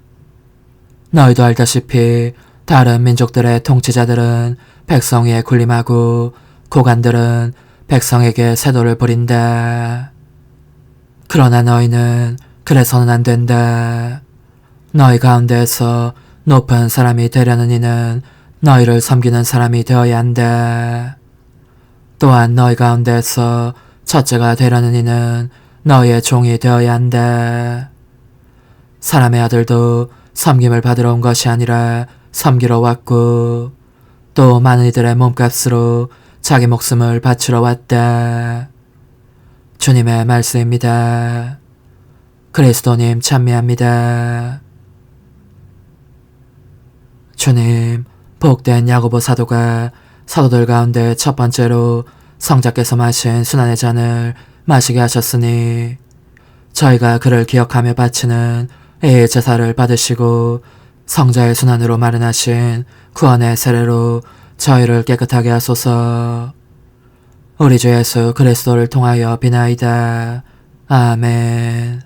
너희도 알다시피 다른 민족들의 통치자들은 백성 위에 군림하고 고관들은 백성에게 세도를 부린다. 그러나 너희는 그래서는 안 된다. 너희 가운데에서 높은 사람이 되려는 이는 너희를 섬기는 사람이 되어야 한다. 또한 너희 가운데에서 첫째가 되려는 이는 너희의 종이 되어야 한다. 사람의 아들도 섬김을 받으러 온 것이 아니라 섬기러 왔고 또 많은 이들의 몸값으로 자기 목숨을 바치러 왔다. 주님의 말씀입니다. 그리스도님 찬미합니다. 주님, 복된 야고보 사도가 사도들 가운데 첫 번째로 성자께서 마신 순환의 잔을 마시게 하셨으니 저희가 그를 기억하며 바치는 이 제사를 받으시고 성자의 순환으로 마련하신 구원의 세례로 저희를 깨끗하게 하소서. 우리 주 예수 그리스도를 통하여 비나이다. 아멘.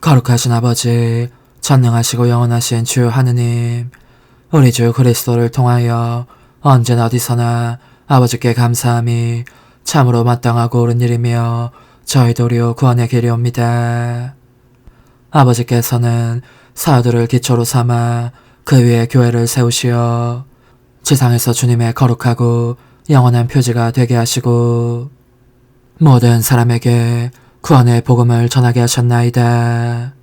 거룩하신 아버지, 전능하시고 영원하신 주 하느님, 우리 주 그리스도를 통하여 언제나 어디서나 아버지께 감사함이 참으로 마땅하고 옳은 일이며 저희 도리오 구원의 길이옵니다. 아버지께서는 사도들을 기초로 삼아 그 위에 교회를 세우시어 지상에서 주님의 거룩하고 영원한 표지가 되게 하시고 모든 사람에게 구원의 복음을 전하게 하셨나이다.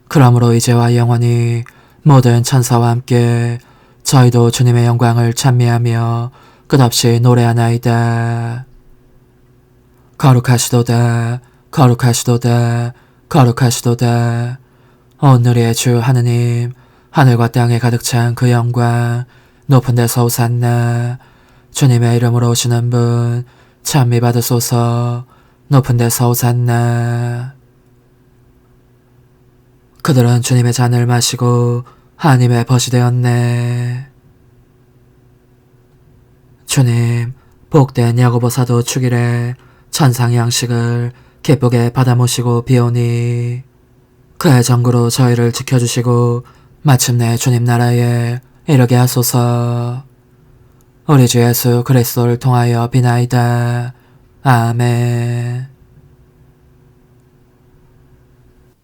그러므로 이제와 영원히 모든 천사와 함께 저희도 주님의 영광을 찬미하며 끝없이 노래하나이다. 거룩하시도다, 거룩하시도다, 거룩하시도다. 오늘의 주 하느님, 하늘과 땅에 가득 찬 그 영광, 높은 데서 오산나. 주님의 이름으로 오시는 분 찬미 받으소서. 높은 데서 오산나. 그들은 주님의 잔을 마시고 하나님의 벗이 되었네. 주님, 복된 야고보 사도 축일에 천상의 양식을 기쁘게 받아 모시고 비오니 그의 정구로 저희를 지켜주시고 마침내 주님 나라에 이르게 하소서. 우리 주 예수 그리스도를 통하여 비나이다. 아멘.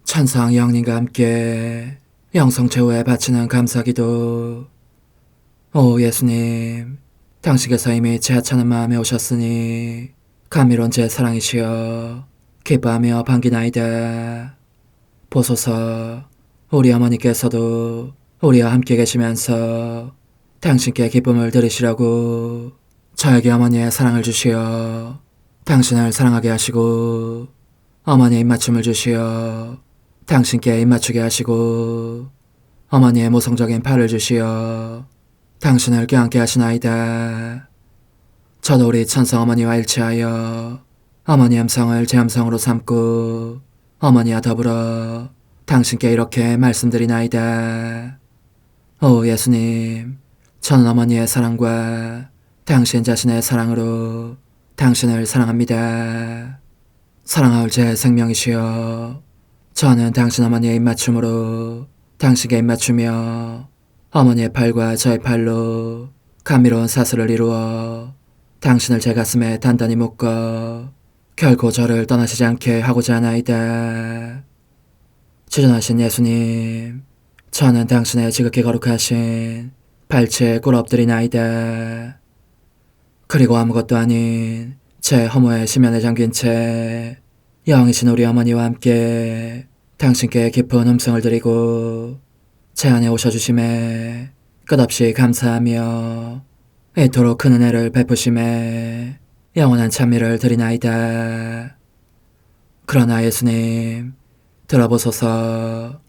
천상 영님과 함께 영성 최후에 바치는 감사기도. 오 예수님, 당신께서 이미 제 하찮은 마음에 오셨으니 감미로운 제 사랑이시여 기뻐하며 반기나이다. 보소서, 우리 어머니께서도 우리와 함께 계시면서 당신께 기쁨을 드리시라고 저에게 어머니의 사랑을 주시어 당신을 사랑하게 하시고 어머니의 입맞춤을 주시어 당신께 입맞추게 하시고 어머니의 모성적인 팔을 주시어 당신을 껴안게 하시나이다. 저도 우리 천성 어머니와 일치하여 어머니 음성을 제 음성으로 삼고 어머니와 더불어 당신께 이렇게 말씀드리나이다. 오 예수님, 저는 어머니의 사랑과 당신 자신의 사랑으로 당신을 사랑합니다. 사랑하올 제 생명이시여, 저는 당신 어머니의 입맞춤으로 당신께 입맞추며 어머니의 팔과 저의 팔로 감미로운 사슬을 이루어 당신을 제 가슴에 단단히 묶어 결코 저를 떠나시지 않게 하고자 하나이다. 지존하신 예수님, 저는 당신의 지극히 거룩하신 발치에 꿇어 엎드리나이다. 그리고 아무것도 아닌 제 허무의 심연에 잠긴 채 영이신 우리 어머니와 함께 당신께 깊은 음성을 드리고 제 안에 오셔주심에 끝없이 감사하며 이토록 큰 은혜를 베푸심에 영원한 찬미를 드리나이다. 그러나 예수님, 들어보소서.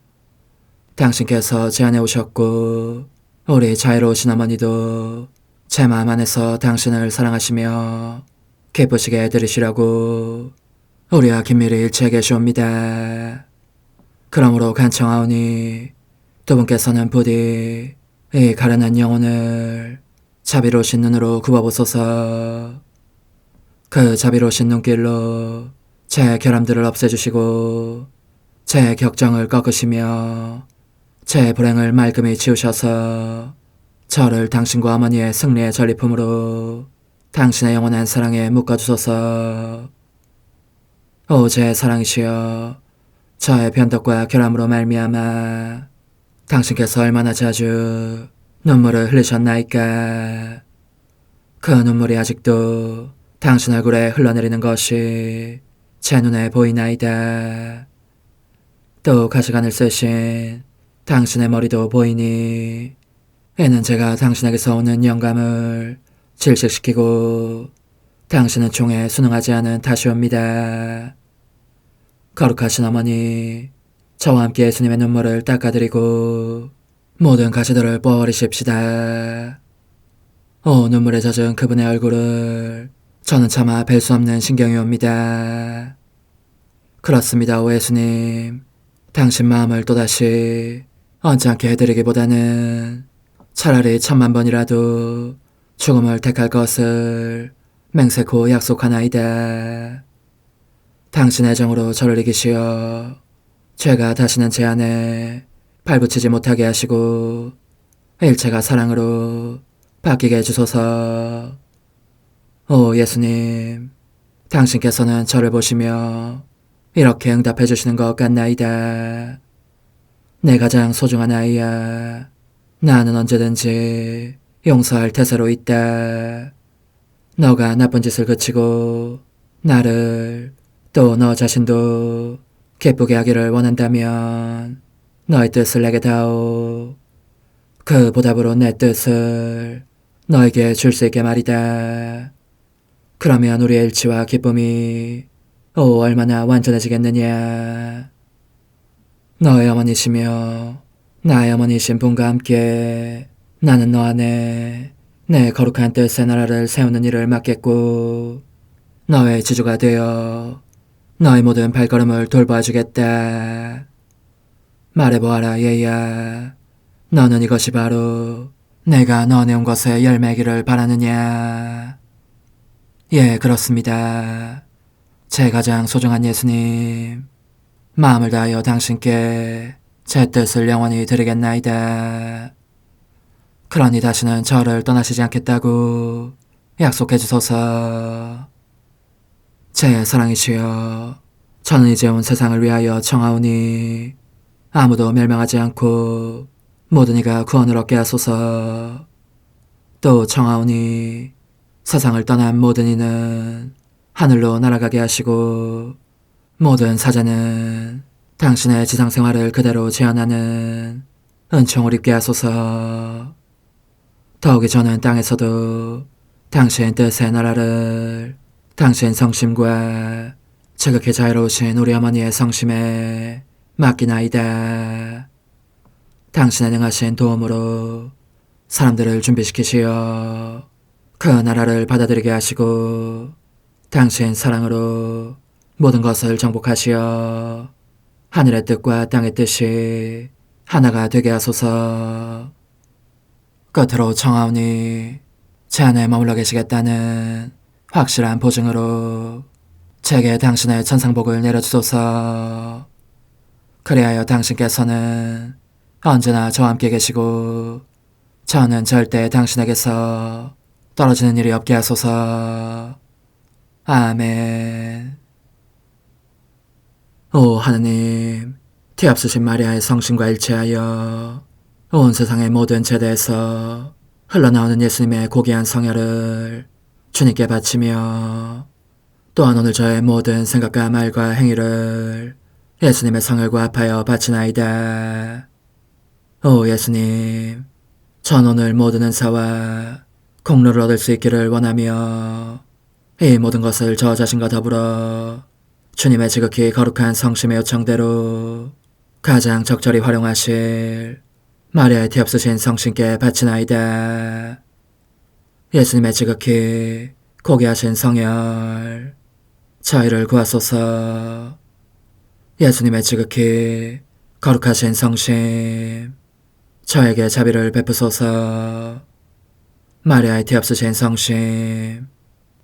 당신께서 제 안에 오셨고 우리 자유로우신 어머니도 제 마음 안에서 당신을 사랑하시며 기쁘시게 들으시라고 우리와 긴밀히 일치해 계시옵니다. 그러므로 간청하오니 두 분께서는 부디 이 가련한 영혼을 자비로우신 눈으로 굽어보소서. 그 자비로우신 눈길로 제 결함들을 없애주시고 제 격정을 꺾으시며 제 불행을 말끔히 지우셔서 저를 당신과 어머니의 승리의 전리품으로 당신의 영원한 사랑에 묶어주소서. 오 제 사랑이시여, 저의 변덕과 결함으로 말미암아 당신께서 얼마나 자주 눈물을 흘리셨나이까. 그 눈물이 아직도 당신 얼굴에 흘러내리는 것이 제 눈에 보이나이다. 또 가시관을 쓰신 당신의 머리도 보이니 이는 제가 당신에게서 오는 영감을 질식시키고 당신은 총에 순응하지 않은 탓이옵니다. 거룩하신 어머니, 저와 함께 예수님의 눈물을 닦아드리고 모든 가시들을 뽑아버리십시다. 오 눈물에 젖은 그분의 얼굴을 저는 차마 뵐 수 없는 신경이 옵니다. 그렇습니다. 오 예수님, 당신 마음을 또다시 언짢게 해드리기보다는 차라리 10,000,000번이라도 죽음을 택할 것을 맹세코 약속하나이다. 당신의 정으로 저를 이기시어 죄가 다시는 제 안에 발붙이지 못하게 하시고 일체가 사랑으로 바뀌게 해주소서. 오 예수님, 당신께서는 저를 보시며 이렇게 응답해 주시는 것 같나이다. 내 가장 소중한 아이야, 나는 언제든지 용서할 태세로 있다. 너가 나쁜 짓을 그치고 나를 또 너 자신도 기쁘게 하기를 원한다면 너의 뜻을 내게 다오. 그 보답으로 내 뜻을 너에게 줄 수 있게 말이다. 그러면 우리의 일치와 기쁨이 얼마나 완전해지겠느냐. 너의 어머니시며 나의 어머니신 분과 함께 나는 너 안에 내 거룩한 뜻의 나라를 세우는 일을 맡겠고 너의 지주가 되어 너의 모든 발걸음을 돌봐주겠다. 말해보아라 얘야, 너는 이것이 바로 내가 너네 온 것에 열매기를 바라느냐. 예, 그렇습니다. 제 가장 소중한 예수님, 마음을 다하여 당신께 제 뜻을 영원히 드리겠나이다. 그러니 다시는 저를 떠나시지 않겠다고 약속해 주소서. 제 사랑이시여, 저는 이제 온 세상을 위하여 청하오니 아무도 멸망하지 않고 모든 이가 구원을 얻게 하소서. 또 청하오니 세상을 떠난 모든 이는 하늘로 날아가게 하시고 모든 사자는 당신의 지상생활을 그대로 재현하는 은총을 입게 하소서. 더욱이 저는 땅에서도 당신 뜻의 나라를 당신 성심과 지극히 자유로우신 우리 어머니의 성심에 맡기나이다. 당신의 능하신 도움으로 사람들을 준비시키시어 그 나라를 받아들이게 하시고 당신 사랑으로 모든 것을 정복하시어 하늘의 뜻과 땅의 뜻이 하나가 되게 하소서. 끝으로 청하오니 제 안에 머물러 계시겠다는 확실한 보증으로 제게 당신의 천상복을 내려주소서. 그리하여 당신께서는 언제나 저와 함께 계시고 저는 절대 당신에게서 떨어지는 일이 없게 하소서. 아멘. 오 하느님, 뒤앞서신 마리아의 성신과 일치하여 온 세상의 모든 제대에서 흘러나오는 예수님의 고귀한 성혈을 주님께 바치며 또한 오늘 저의 모든 생각과 말과 행위를 예수님의 성혈과 합하여 바치나이다. 오 예수님, 전 오늘 모든 은사와 공로를 얻을 수 있기를 원하며 이 모든 것을 저 자신과 더불어 주님의 지극히 거룩한 성심의 요청대로 가장 적절히 활용하실 마리아의 뒤앞서신 성신께 바치나이다. 예수님의 지극히 고귀하신 성혈, 저희를 구하소서. 예수님의 지극히 거룩하신 성심, 저에게 자비를 베푸소서. 마리아의 뒤앞서신 성심,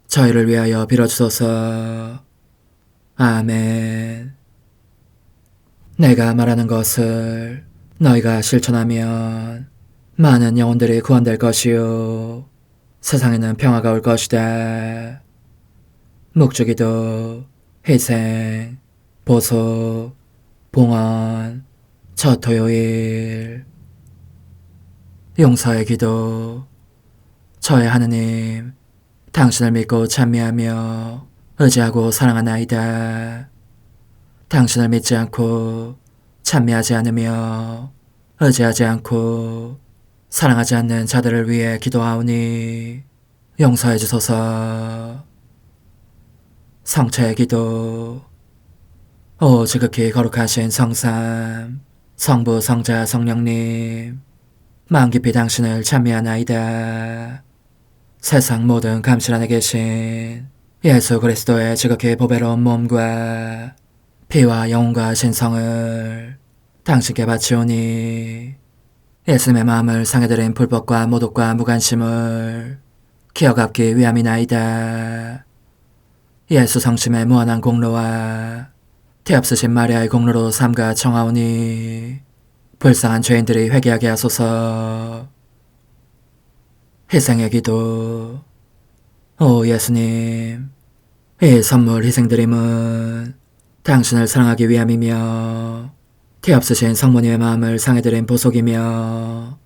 저희를 위하여 빌어주소서. 아멘. 내가 말하는 것을 너희가 실천하면 많은 영혼들이 구원될 것이요 세상에는 평화가 올 것이다. 묵주기도, 희생, 보속, 봉헌, 첫 토요일. 용서의 기도. 저의 하느님, 당신을 믿고 찬미하며 의지하고 사랑하나이다. 당신을 믿지 않고 찬미하지 않으며 의지하지 않고 사랑하지 않는 자들을 위해 기도하오니 용서해 주소서. 성체의 기도. 오 지극히 거룩하신 성삼, 성부, 성자, 성령님, 마음 깊이 당신을 찬미하나이다. 세상 모든 감실 안에 계신 예수 그리스도의 지극히 보배로운 몸과 피와 영혼과 신성을 당신께 바치오니 예수님의 마음을 상해드린 불법과 모독과 무관심을 기어갚기 위함이나이다. 예수 성심의 무한한 공로와 뒤앞서신 마리아의 공로로 삼가 청하오니 불쌍한 죄인들이 회개하게 하소서. 희생의 기도. 오 예수님, 이 선물 희생드림은 당신을 사랑하기 위함이며 뒤앞서신 성모님의 마음을 상해드린 보속이며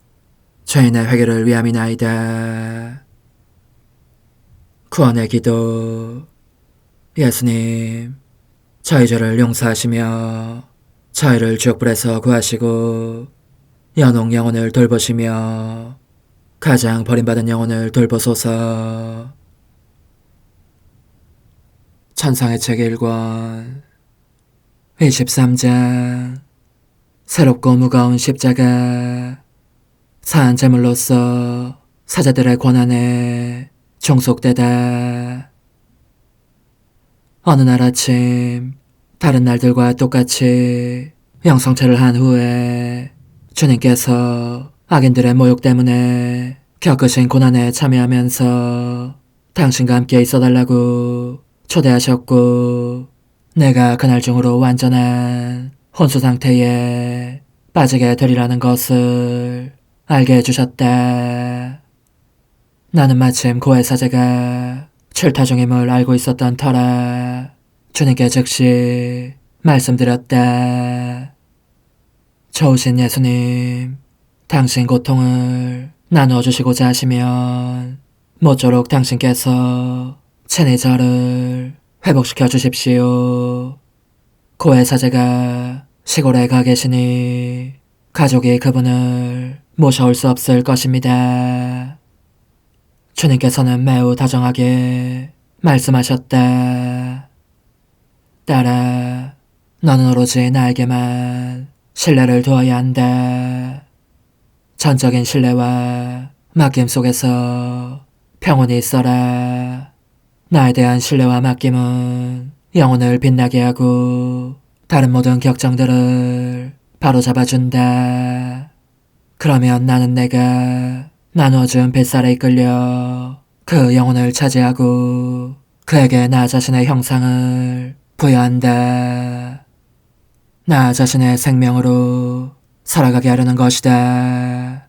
죄인의 회개를 위함이나이다. 구원의 기도. 예수님, 저희 죄를 용서하시며 저희를 지옥불에서 구하시고 연옥 영혼을 돌보시며 가장 버림받은 영혼을 돌보소서. 천상의 책 1권 23장. 새롭고 무거운 십자가. 사한 제물로서 사자들의 권한에 종속되다. 어느 날 아침 다른 날들과 똑같이 영성체를 한 후에 주님께서 악인들의 모욕 때문에 겪으신 고난에 참여하면서 당신과 함께 있어달라고 초대하셨고 내가 그날 중으로 완전한 혼수 상태에 빠지게 되리라는 것을 알게 해주셨다. 나는 마침 고해 사제가 출타 중임을 알고 있었던 터라 주님께 즉시 말씀드렸다. 좋으신 예수님, 당신 고통을 나누어 주시고자 하시면 모쪼록 당신께서 친히 저를 회복시켜 주십시오. 고해 사제가 시골에 가 계시니 가족이 그분을 모셔올 수 없을 것입니다. 주님께서는 매우 다정하게 말씀하셨다. 딸아, 너는 오로지 나에게만 신뢰를 두어야 한다. 전적인 신뢰와 맡김 속에서 평온히 있어라. 나에 대한 신뢰와 맡김은 영혼을 빛나게 하고 다른 모든 격정들을 바로잡아준다. 그러면 나는 내가 나누어준 뱃살에 이끌려 그 영혼을 차지하고 그에게 나 자신의 형상을 부여한다. 나 자신의 생명으로 살아가게 하려는 것이다.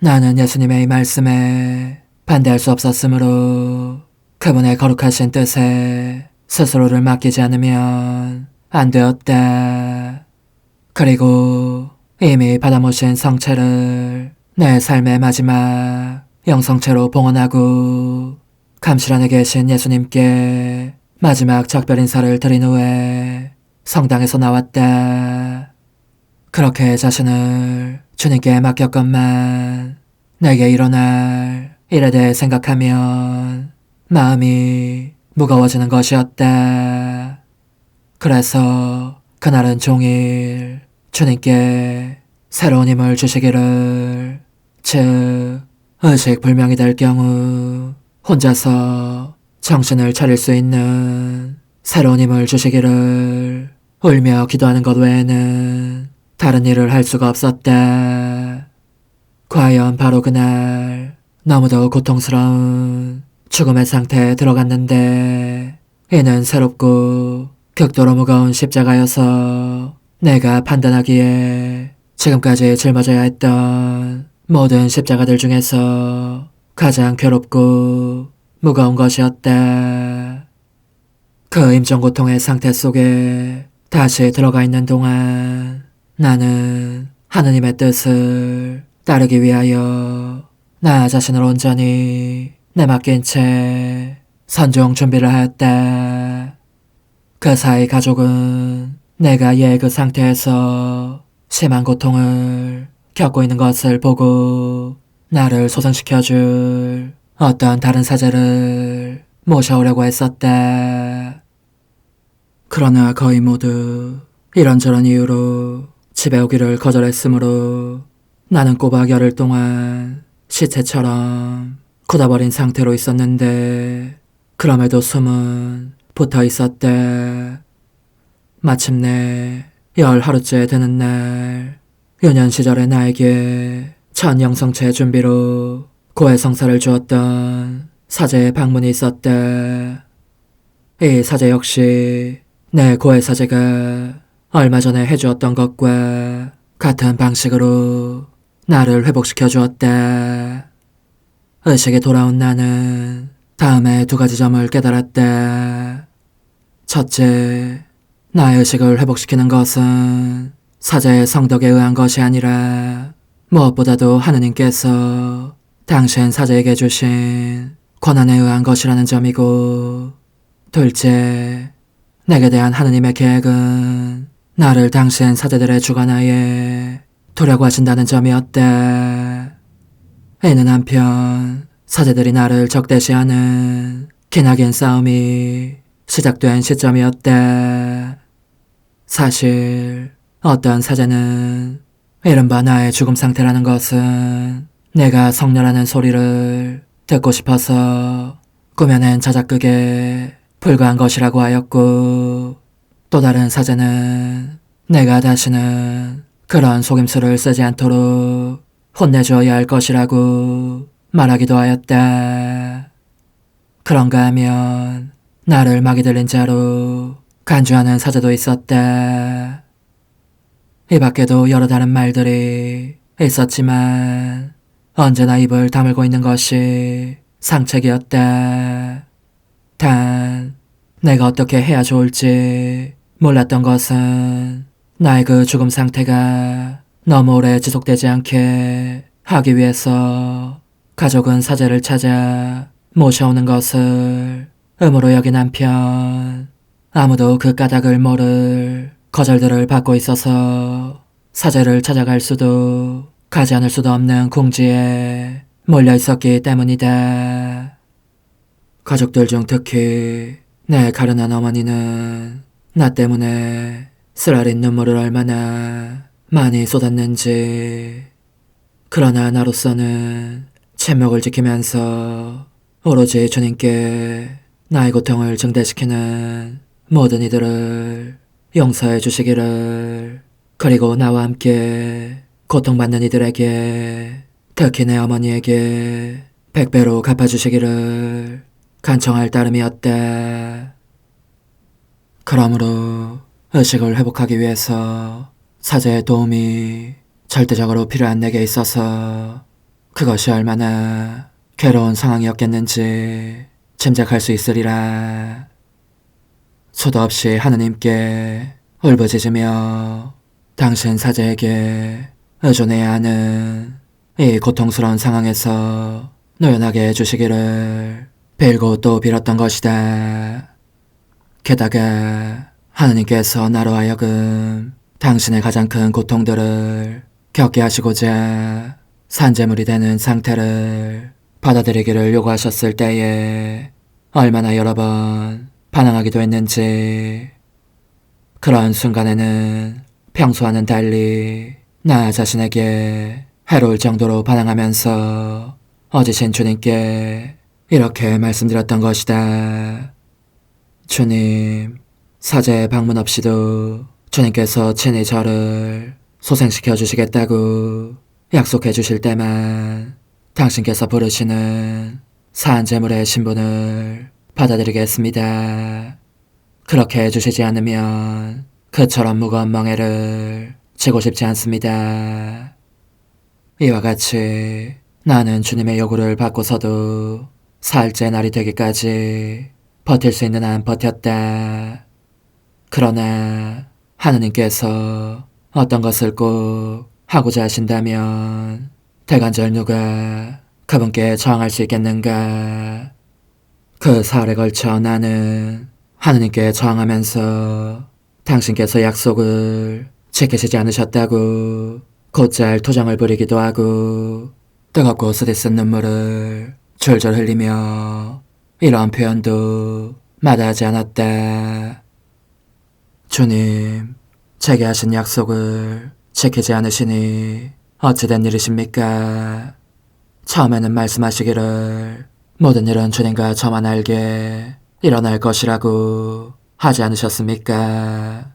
나는 예수님의 이 말씀에 반대할 수 없었으므로 그분의 거룩하신 뜻에 스스로를 맡기지 않으면 안 되었다. 그리고 이미 받아모신 성체를 내 삶의 마지막 영성체로 봉헌하고 감실 안에 계신 예수님께 마지막 작별 인사를 드린 후에 성당에서 나왔다. 그렇게 자신을 주님께 맡겼건만 내게 일어날 일에 대해 생각하면 마음이 무거워지는 것이었다. 그래서 그날은 종일 주님께 새로운 힘을 주시기를, 즉 의식불명이 될 경우 혼자서 정신을 차릴 수 있는 새로운 힘을 주시기를 울며 기도하는 것 외에는 다른 일을 할 수가 없었다. 과연 바로 그날 너무도 고통스러운 죽음의 상태에 들어갔는데 이는 새롭고 극도로 무거운 십자가여서 내가 판단하기에 지금까지 짊어져야 했던 모든 십자가들 중에서 가장 괴롭고 무거운 것이었다. 그 임종고통의 상태 속에 다시 들어가 있는 동안 나는 하느님의 뜻을 따르기 위하여 나 자신을 온전히 내맡긴 채 선종 준비를 하였다. 그 사이 가족은 내가 그 상태에서 심한 고통을 겪고 있는 것을 보고 나를 소생시켜줄 어떤 다른 사제를 모셔오려고 했었다. 그러나 거의 모두 이런저런 이유로 집에 오기를 거절했으므로 나는 꼬박 열흘 동안 시체처럼 굳어버린 상태로 있었는데 그럼에도 숨은 붙어 있었다. 마침내 10하루째 되는 날, 유년 시절의 나에게 첫 영성체 준비로 고해성사를 주었던 사제의 방문이 있었다. 이 사제 역시 내 고해사제가 얼마 전에 해주었던 것과 같은 방식으로 나를 회복시켜 주었다. 의식이 돌아온 나는 다음에 2가지 점을 깨달았다. 첫째, 나의 의식을 회복시키는 것은 사제의 성덕에 의한 것이 아니라 무엇보다도 하느님께서 당신 사제에게 주신 권한에 의한 것이라는 점이고, 둘째, 내게 대한 하느님의 계획은 나를 당신 사제들의 주관하에 두려고 하신다는 점이었다. 이는 한편 사제들이 나를 적대시하는 기나긴 싸움이 시작된 시점이었다. 사실 어떤 사제는 이른바 나의 죽음 상태라는 것은 내가 성녀라는 소리를 듣고 싶어서 꾸며낸 자작극에 불과한 것이라고 하였고, 또 다른 사제는 내가 다시는 그런 속임수를 쓰지 않도록 혼내주어야 할 것이라고 말하기도 하였다. 그런가 하면 나를 막이 들린 자로 간주하는 사제도 있었다. 이 밖에도 여러 다른 말들이 있었지만 언제나 입을 다물고 있는 것이 상책이었다. 단 내가 어떻게 해야 좋을지 몰랐던 것은 나의 그 죽음 상태가 너무 오래 지속되지 않게 하기 위해서 가족은 사제를 찾아 모셔오는 것을 의무로 여긴 한편 아무도 그 까닭을 모를 거절들을 받고 있어서 사제를 찾아갈 수도 가지 않을 수도 없는 궁지에 몰려 있었기 때문이다. 가족들 중 특히 내 가련한 어머니는 나 때문에 쓰라린 눈물을 얼마나 많이 쏟았는지. 그러나 나로서는 침묵을 지키면서 오로지 주님께 나의 고통을 증대시키는 모든 이들을 용서해 주시기를, 그리고 나와 함께 고통받는 이들에게, 특히 내 어머니에게 100배로 갚아주시기를 간청할 따름이었다. 그러므로 의식을 회복하기 위해서 사제의 도움이 절대적으로 필요한 내게 있어서 그것이 얼마나 괴로운 상황이었겠는지 짐작할 수 있으리라. 수도 없이 하느님께 울부짖으며 당신 사제에게 의존해야 하는 이 고통스러운 상황에서 노연하게 해주시기를 빌고 또 빌었던 것이다. 게다가 하느님께서 나로 하여금 당신의 가장 큰 고통들을 겪게 하시고자 산재물이 되는 상태를 받아들이기를 요구하셨을 때에 얼마나 여러 번 반항하기도 했는지. 그런 순간에는 평소와는 달리 나 자신에게 해로울 정도로 반항하면서 어지신 주님께 이렇게 말씀드렸던 것이다. 주님, 사제 방문 없이도 주님께서 친히 저를 소생시켜 주시겠다고 약속해 주실 때만 당신께서 부르시는 사한제물의 신분을 받아들이겠습니다. 그렇게 해주시지 않으면 그처럼 무거운 멍에를 지고 싶지 않습니다. 이와 같이 나는 주님의 요구를 받고서도 사흘째 날이 되기까지 버틸 수 있는 한 버텼다. 그러나 하느님께서 어떤 것을 꼭 하고자 하신다면 대관절 누가 그분께 저항할 수 있겠는가. 그 사흘에 걸쳐 나는 하느님께 저항하면서 당신께서 약속을 지키시지 않으셨다고 곧잘 투정을 부리기도 하고 뜨겁고 쓰디쓴 눈물을 줄줄 흘리며 이러한 표현도 마다하지 않았다. 주님, 제게 하신 약속을 지키지 않으시니 어찌된 일이십니까? 처음에는 말씀하시기를 모든 일은 주님과 저만 알게 일어날 것이라고 하지 않으셨습니까?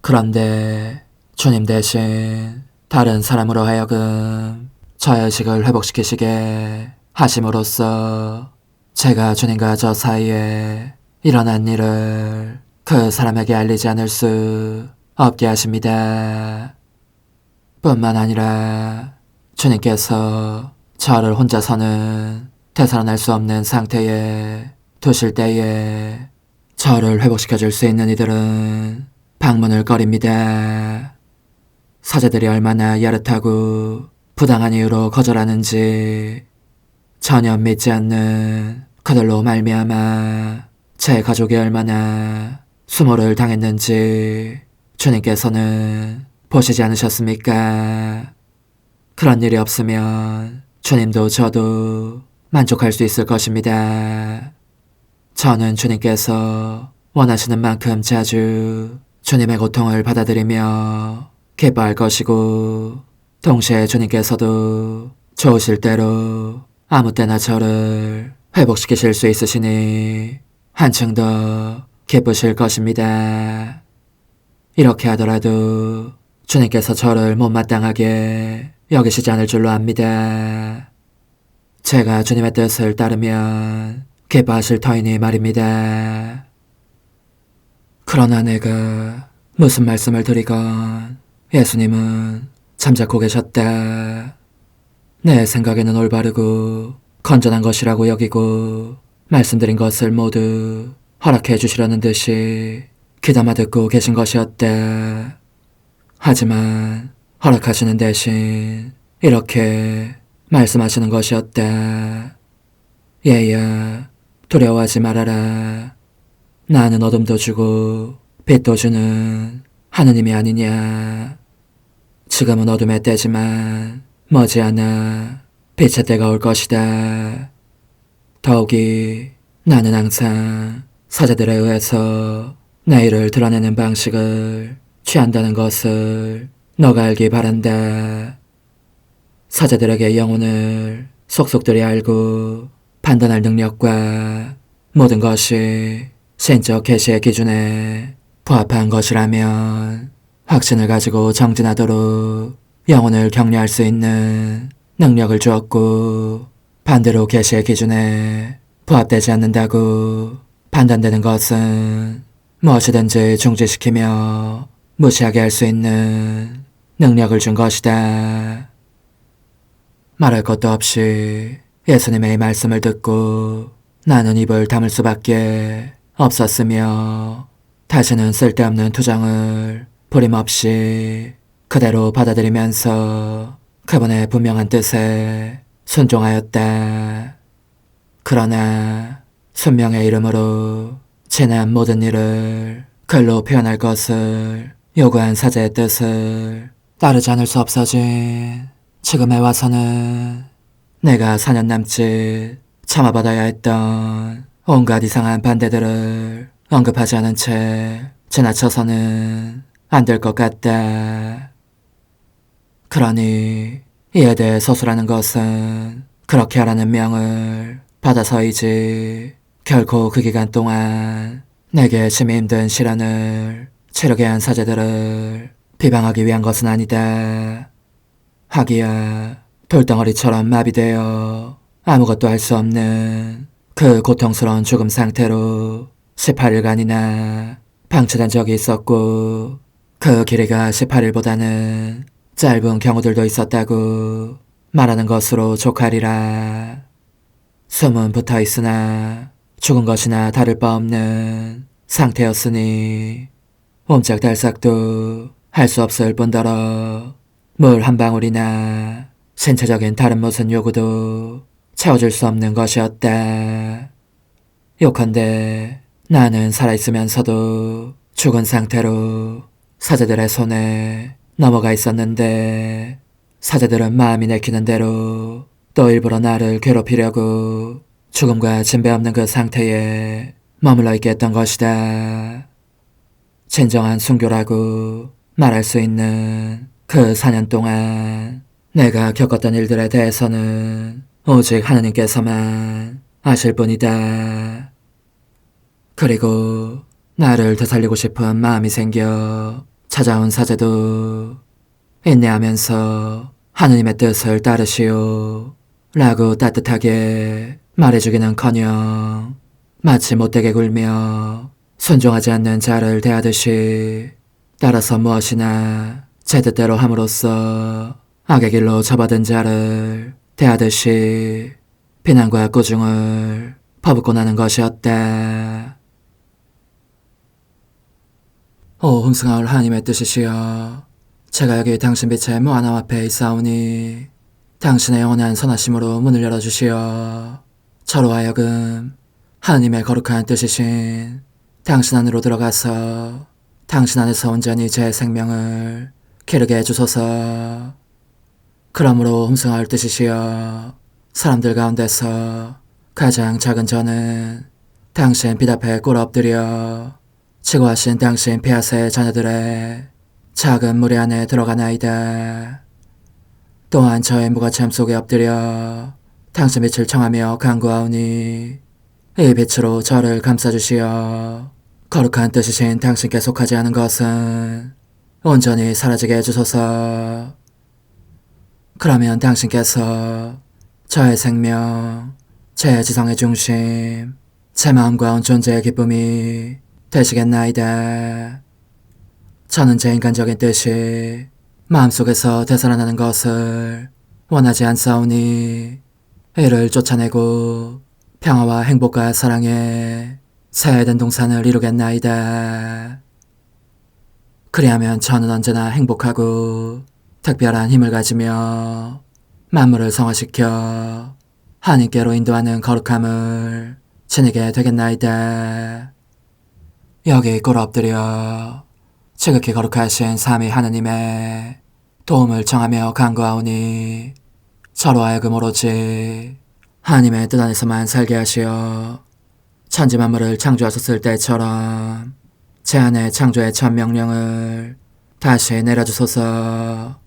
그런데 주님 대신 다른 사람으로 하여금 저의 의식을 회복시키시게 하심으로써 제가 주님과 저 사이에 일어난 일을 그 사람에게 알리지 않을 수 없게 하십니다. 뿐만 아니라 주님께서 저를 혼자서는 되살아날 수 없는 상태에 두실 때에 저를 회복시켜 줄 수 있는 이들은 방문을 거립니다. 사제들이 얼마나 야릇하고 부당한 이유로 거절하는지 전혀 믿지 않는 그들로 말미암아 제 가족이 얼마나 수모를 당했는지 주님께서는 보시지 않으셨습니까? 그런 일이 없으면 주님도 저도 만족할 수 있을 것입니다. 저는 주님께서 원하시는 만큼 자주 주님의 고통을 받아들이며 기뻐할 것이고, 동시에 주님께서도 좋으실 대로 아무 때나 저를 회복시키실 수 있으시니 한층 더 기쁘실 것입니다. 이렇게 하더라도 주님께서 저를 못마땅하게 여기시지 않을 줄로 압니다. 제가 주님의 뜻을 따르면 기뻐하실 터이니 말입니다. 그러나 내가 무슨 말씀을 드리건 예수님은 잠자코 계셨다. 내 생각에는 올바르고 건전한 것이라고 여기고 말씀드린 것을 모두 허락해 주시려는 듯이 귀담아 듣고 계신 것이었다. 하지만 허락하시는 대신 이렇게 말씀하시는 것이었다. 얘야, 두려워하지 말아라. 나는 어둠도 주고 빛도 주는 하느님이 아니냐. 지금은 어둠의 때지만 머지않아 빛의 때가 올 것이다. 더욱이 나는 항상 사제들에 의해서 내 일을 드러내는 방식을 취한다는 것을 너가 알기 바란다. 사제들에게 영혼을 속속들이 알고 판단할 능력과 모든 것이 신적 계시의 기준에 부합한 것이라면 확신을 가지고 정진하도록 영혼을 격려할 수 있는 능력을 주었고, 반대로 계시의 기준에 부합되지 않는다고 판단되는 것은 무엇이든지 중지시키며 무시하게 할 수 있는 능력을 준 것이다. 말할 것도 없이 예수님의 말씀을 듣고 나는 입을 다물 수밖에 없었으며, 다시는 쓸데없는 투정을 부림없이 그대로 받아들이면서 그분의 분명한 뜻에 순종하였다. 그러나 순명의 이름으로 지난 모든 일을 글로 표현할 것을 요구한 사제의 뜻을 따르지 않을 수 없어진 지금에 와서는 내가 4년 남짓 참아받아야 했던 온갖 이상한 반대들을 언급하지 않은 채 지나쳐서는 안 될 것 같다. 그러니 이에 대해 서술하는 것은 그렇게 하라는 명을 받아서이지 결코 그 기간 동안 내게 심히 힘든 시련을 치르게 한 사제들을 비방하기 위한 것은 아니다. 하기야 돌덩어리처럼 마비되어 아무것도 할 수 없는 그 고통스러운 죽음 상태로 18일간이나 방치된 적이 있었고, 그 길이가 18일보다는 짧은 경우들도 있었다고 말하는 것으로 족하리라. 숨은 붙어 있으나 죽은 것이나 다를 바 없는 상태였으니 옴짝달싹도 할 수 없을 뿐더러 물 한 방울이나 신체적인 다른 무슨 요구도 채워줄 수 없는 것이었다. 요컨대 나는 살아있으면서도 죽은 상태로 사제들의 손에 넘어가 있었는데, 사제들은 마음이 내키는 대로 또 일부러 나를 괴롭히려고 죽음과 진배 없는 그 상태에 머물러 있게 했던 것이다. 진정한 순교라고 말할 수 있는 그 4년 동안 내가 겪었던 일들에 대해서는 오직 하느님께서만 아실 뿐이다. 그리고 나를 되살리고 싶은 마음이 생겨 찾아온 사제도 인내하면서 하느님의 뜻을 따르시오 라고 따뜻하게 말해주기는커녕 마치 못되게 굴며 순종하지 않는 자를 대하듯이 따라서 무엇이나 제 뜻대로 함으로써 악의 길로 접어든 자를 대하듯이 비난과 꾸중을 퍼붓고 나는 것이었다. 오 흥승하올 하나님의 뜻이시여, 제가 여기 당신 빛의 무한함 앞에 있사오니 당신의 영원한 선하심으로 문을 열어주시어 저로 하여금 하나님의 거룩한 뜻이신 당신 안으로 들어가서 당신 안에서 온전히 제 생명을 기르게 해주소서. 그러므로 흠승하올 뜻이시여, 사람들 가운데서 가장 작은 저는 당신 빛 앞에 꿇어 엎드려 치고하신 당신 폐하세 자녀들의 작은 무리 안에 들어가나이다. 또한 저의 무거참 속에 엎드려 당신 빛을 청하며 간구하오니 이 빛으로 저를 감싸주시어 거룩한 뜻이신 당신께 속하지 않은 것은 온전히 사라지게 해주소서. 그러면 당신께서 저의 생명, 제 지성의 중심, 제 마음과 온 존재의 기쁨이 되시겠나이다. 저는 제 인간적인 뜻이 마음속에서 되살아나는 것을 원하지 않사오니 이를 쫓아내고 평화와 행복과 사랑의 새 에덴 동산을 이루겠나이다. 그리하면 저는 언제나 행복하고 특별한 힘을 가지며 만물을 성화시켜 하나님께로 인도하는 거룩함을 지니게 되겠나이다. 여기 꿇어 엎드려 지극히 거룩하신 삼위 하느님의 도움을 청하며 간구하오니 저로 하여금 오로지 하나님의 뜻 안에서만 살게 하시어 천지 만물을 창조하셨을 때처럼 제 안에 창조의 첫 명령을 다시 내려주소서.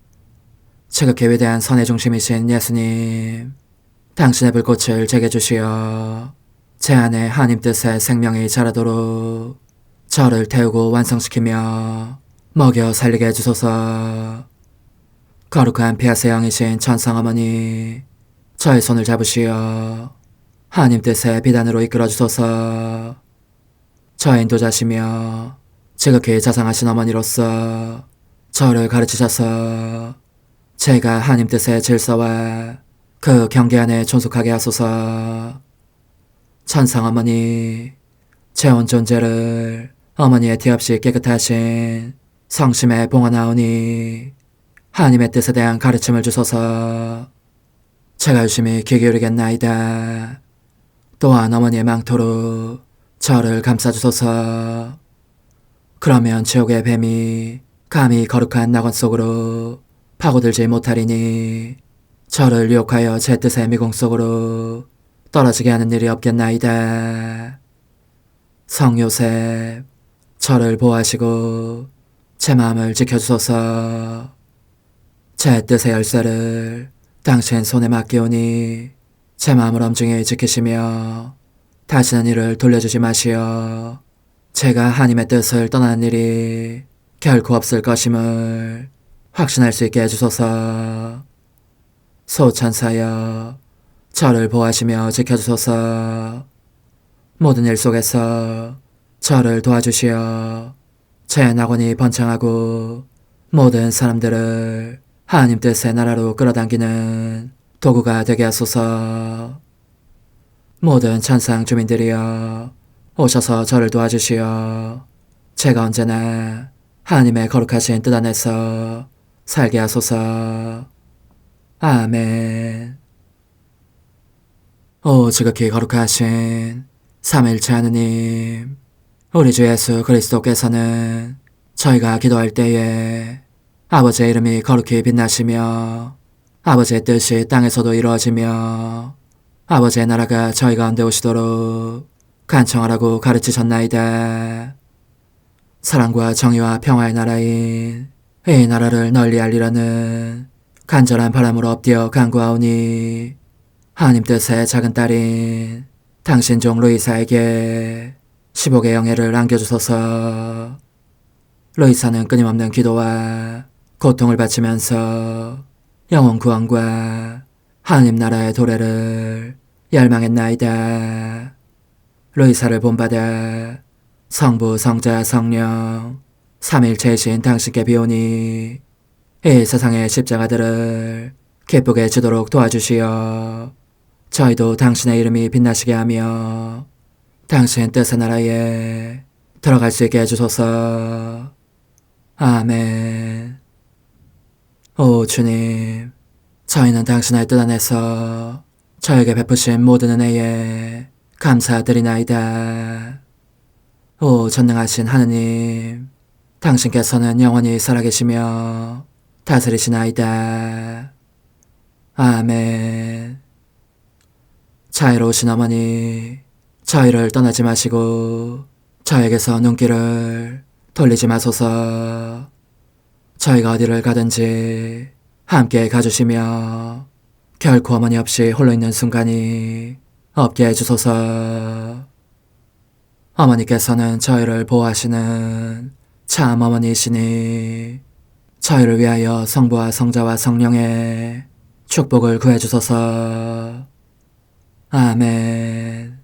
지극히 위대한 선의 중심이신 예수님, 당신의 불꽃을 제게 주시어 제 안에 하나님 뜻의 생명이 자라도록 저를 태우고 완성시키며 먹여 살리게 해주소서. 거룩한 피아세 영이신 천상어머니, 저의 손을 잡으시어 하나님 뜻의 비단으로 이끌어주소서. 저의 인도자시며 지극히 자상하신 어머니로서 저를 가르치셔서 제가 하나님 뜻의 질서와 그 경계 안에 존속하게 하소서. 천상어머니, 제 온 존재를 어머니의 티 없이 깨끗하신 성심에 봉헌하오니 하나님의 뜻에 대한 가르침을 주소서. 제가 열심히 귀 기울이겠나이다. 또한 어머니의 망토로 저를 감싸주소서. 그러면 지옥의 뱀이 감히 거룩한 낙원 속으로 파고들지 못하리니 저를 유혹하여 제 뜻의 미궁 속으로 떨어지게 하는 일이 없겠나이다. 성요셉, 저를 보호하시고 제 마음을 지켜주소서. 제 뜻의 열쇠를 당신 손에 맡기오니 제 마음을 엄중히 지키시며 다시는 이를 돌려주지 마시어 제가 하나님의 뜻을 떠나는 일이 결코 없을 것임을 확신할 수 있게 해주소서. 소천사여, 저를 보호하시며 지켜주소서. 모든 일 속에서 저를 도와주시어 제 낙원이 번창하고 모든 사람들을 하나님 뜻의 나라로 끌어당기는 도구가 되게 하소서. 모든 천상 주민들이여, 오셔서 저를 도와주시어 제가 언제나 하나님의 거룩하신 뜻 안에서 살게 하소서. 아멘. 오 지극히 거룩하신 삼일체 하느님, 우리 주 예수 그리스도께서는 저희가 기도할 때에 아버지의 이름이 거룩히 빛나시며 아버지의 뜻이 땅에서도 이루어지며 아버지의 나라가 저희 가운데 오시도록 간청하라고 가르치셨나이다. 사랑과 정의와 평화의 나라인 이 나라를 널리 알리라는 간절한 바람으로 엎드려 간구하오니 하나님 뜻의 작은 딸인 당신 종 루이사에게 10억의 영예를 안겨주소서. 루이사는 끊임없는 기도와 고통을 바치면서 영혼 구원과 하나님 나라의 도래를 열망했나이다. 루이사를 본받아 성부, 성자, 성령 삼일체이신 당신께 비오니 이 세상의 십자가들을 기쁘게 지도록 도와주시어 저희도 당신의 이름이 빛나시게 하며 당신 뜻의 나라에 들어갈 수 있게 해주소서. 아멘. 오 주님, 저희는 당신의 뜻 안에서 저에게 베푸신 모든 은혜에 감사드리나이다. 오 전능하신 하느님, 당신께서는 영원히 살아계시며 다스리시나이다. 아멘. 자애로우신 어머니, 저희를 떠나지 마시고 저에게서 눈길을 돌리지 마소서. 저희가 어디를 가든지 함께 가주시며 결코 어머니 없이 홀로 있는 순간이 없게 해주소서. 어머니께서는 저희를 보호하시는 참 어머니이시니 저희를 위하여 성부와 성자와 성령의 축복을 구해주소서. 아멘.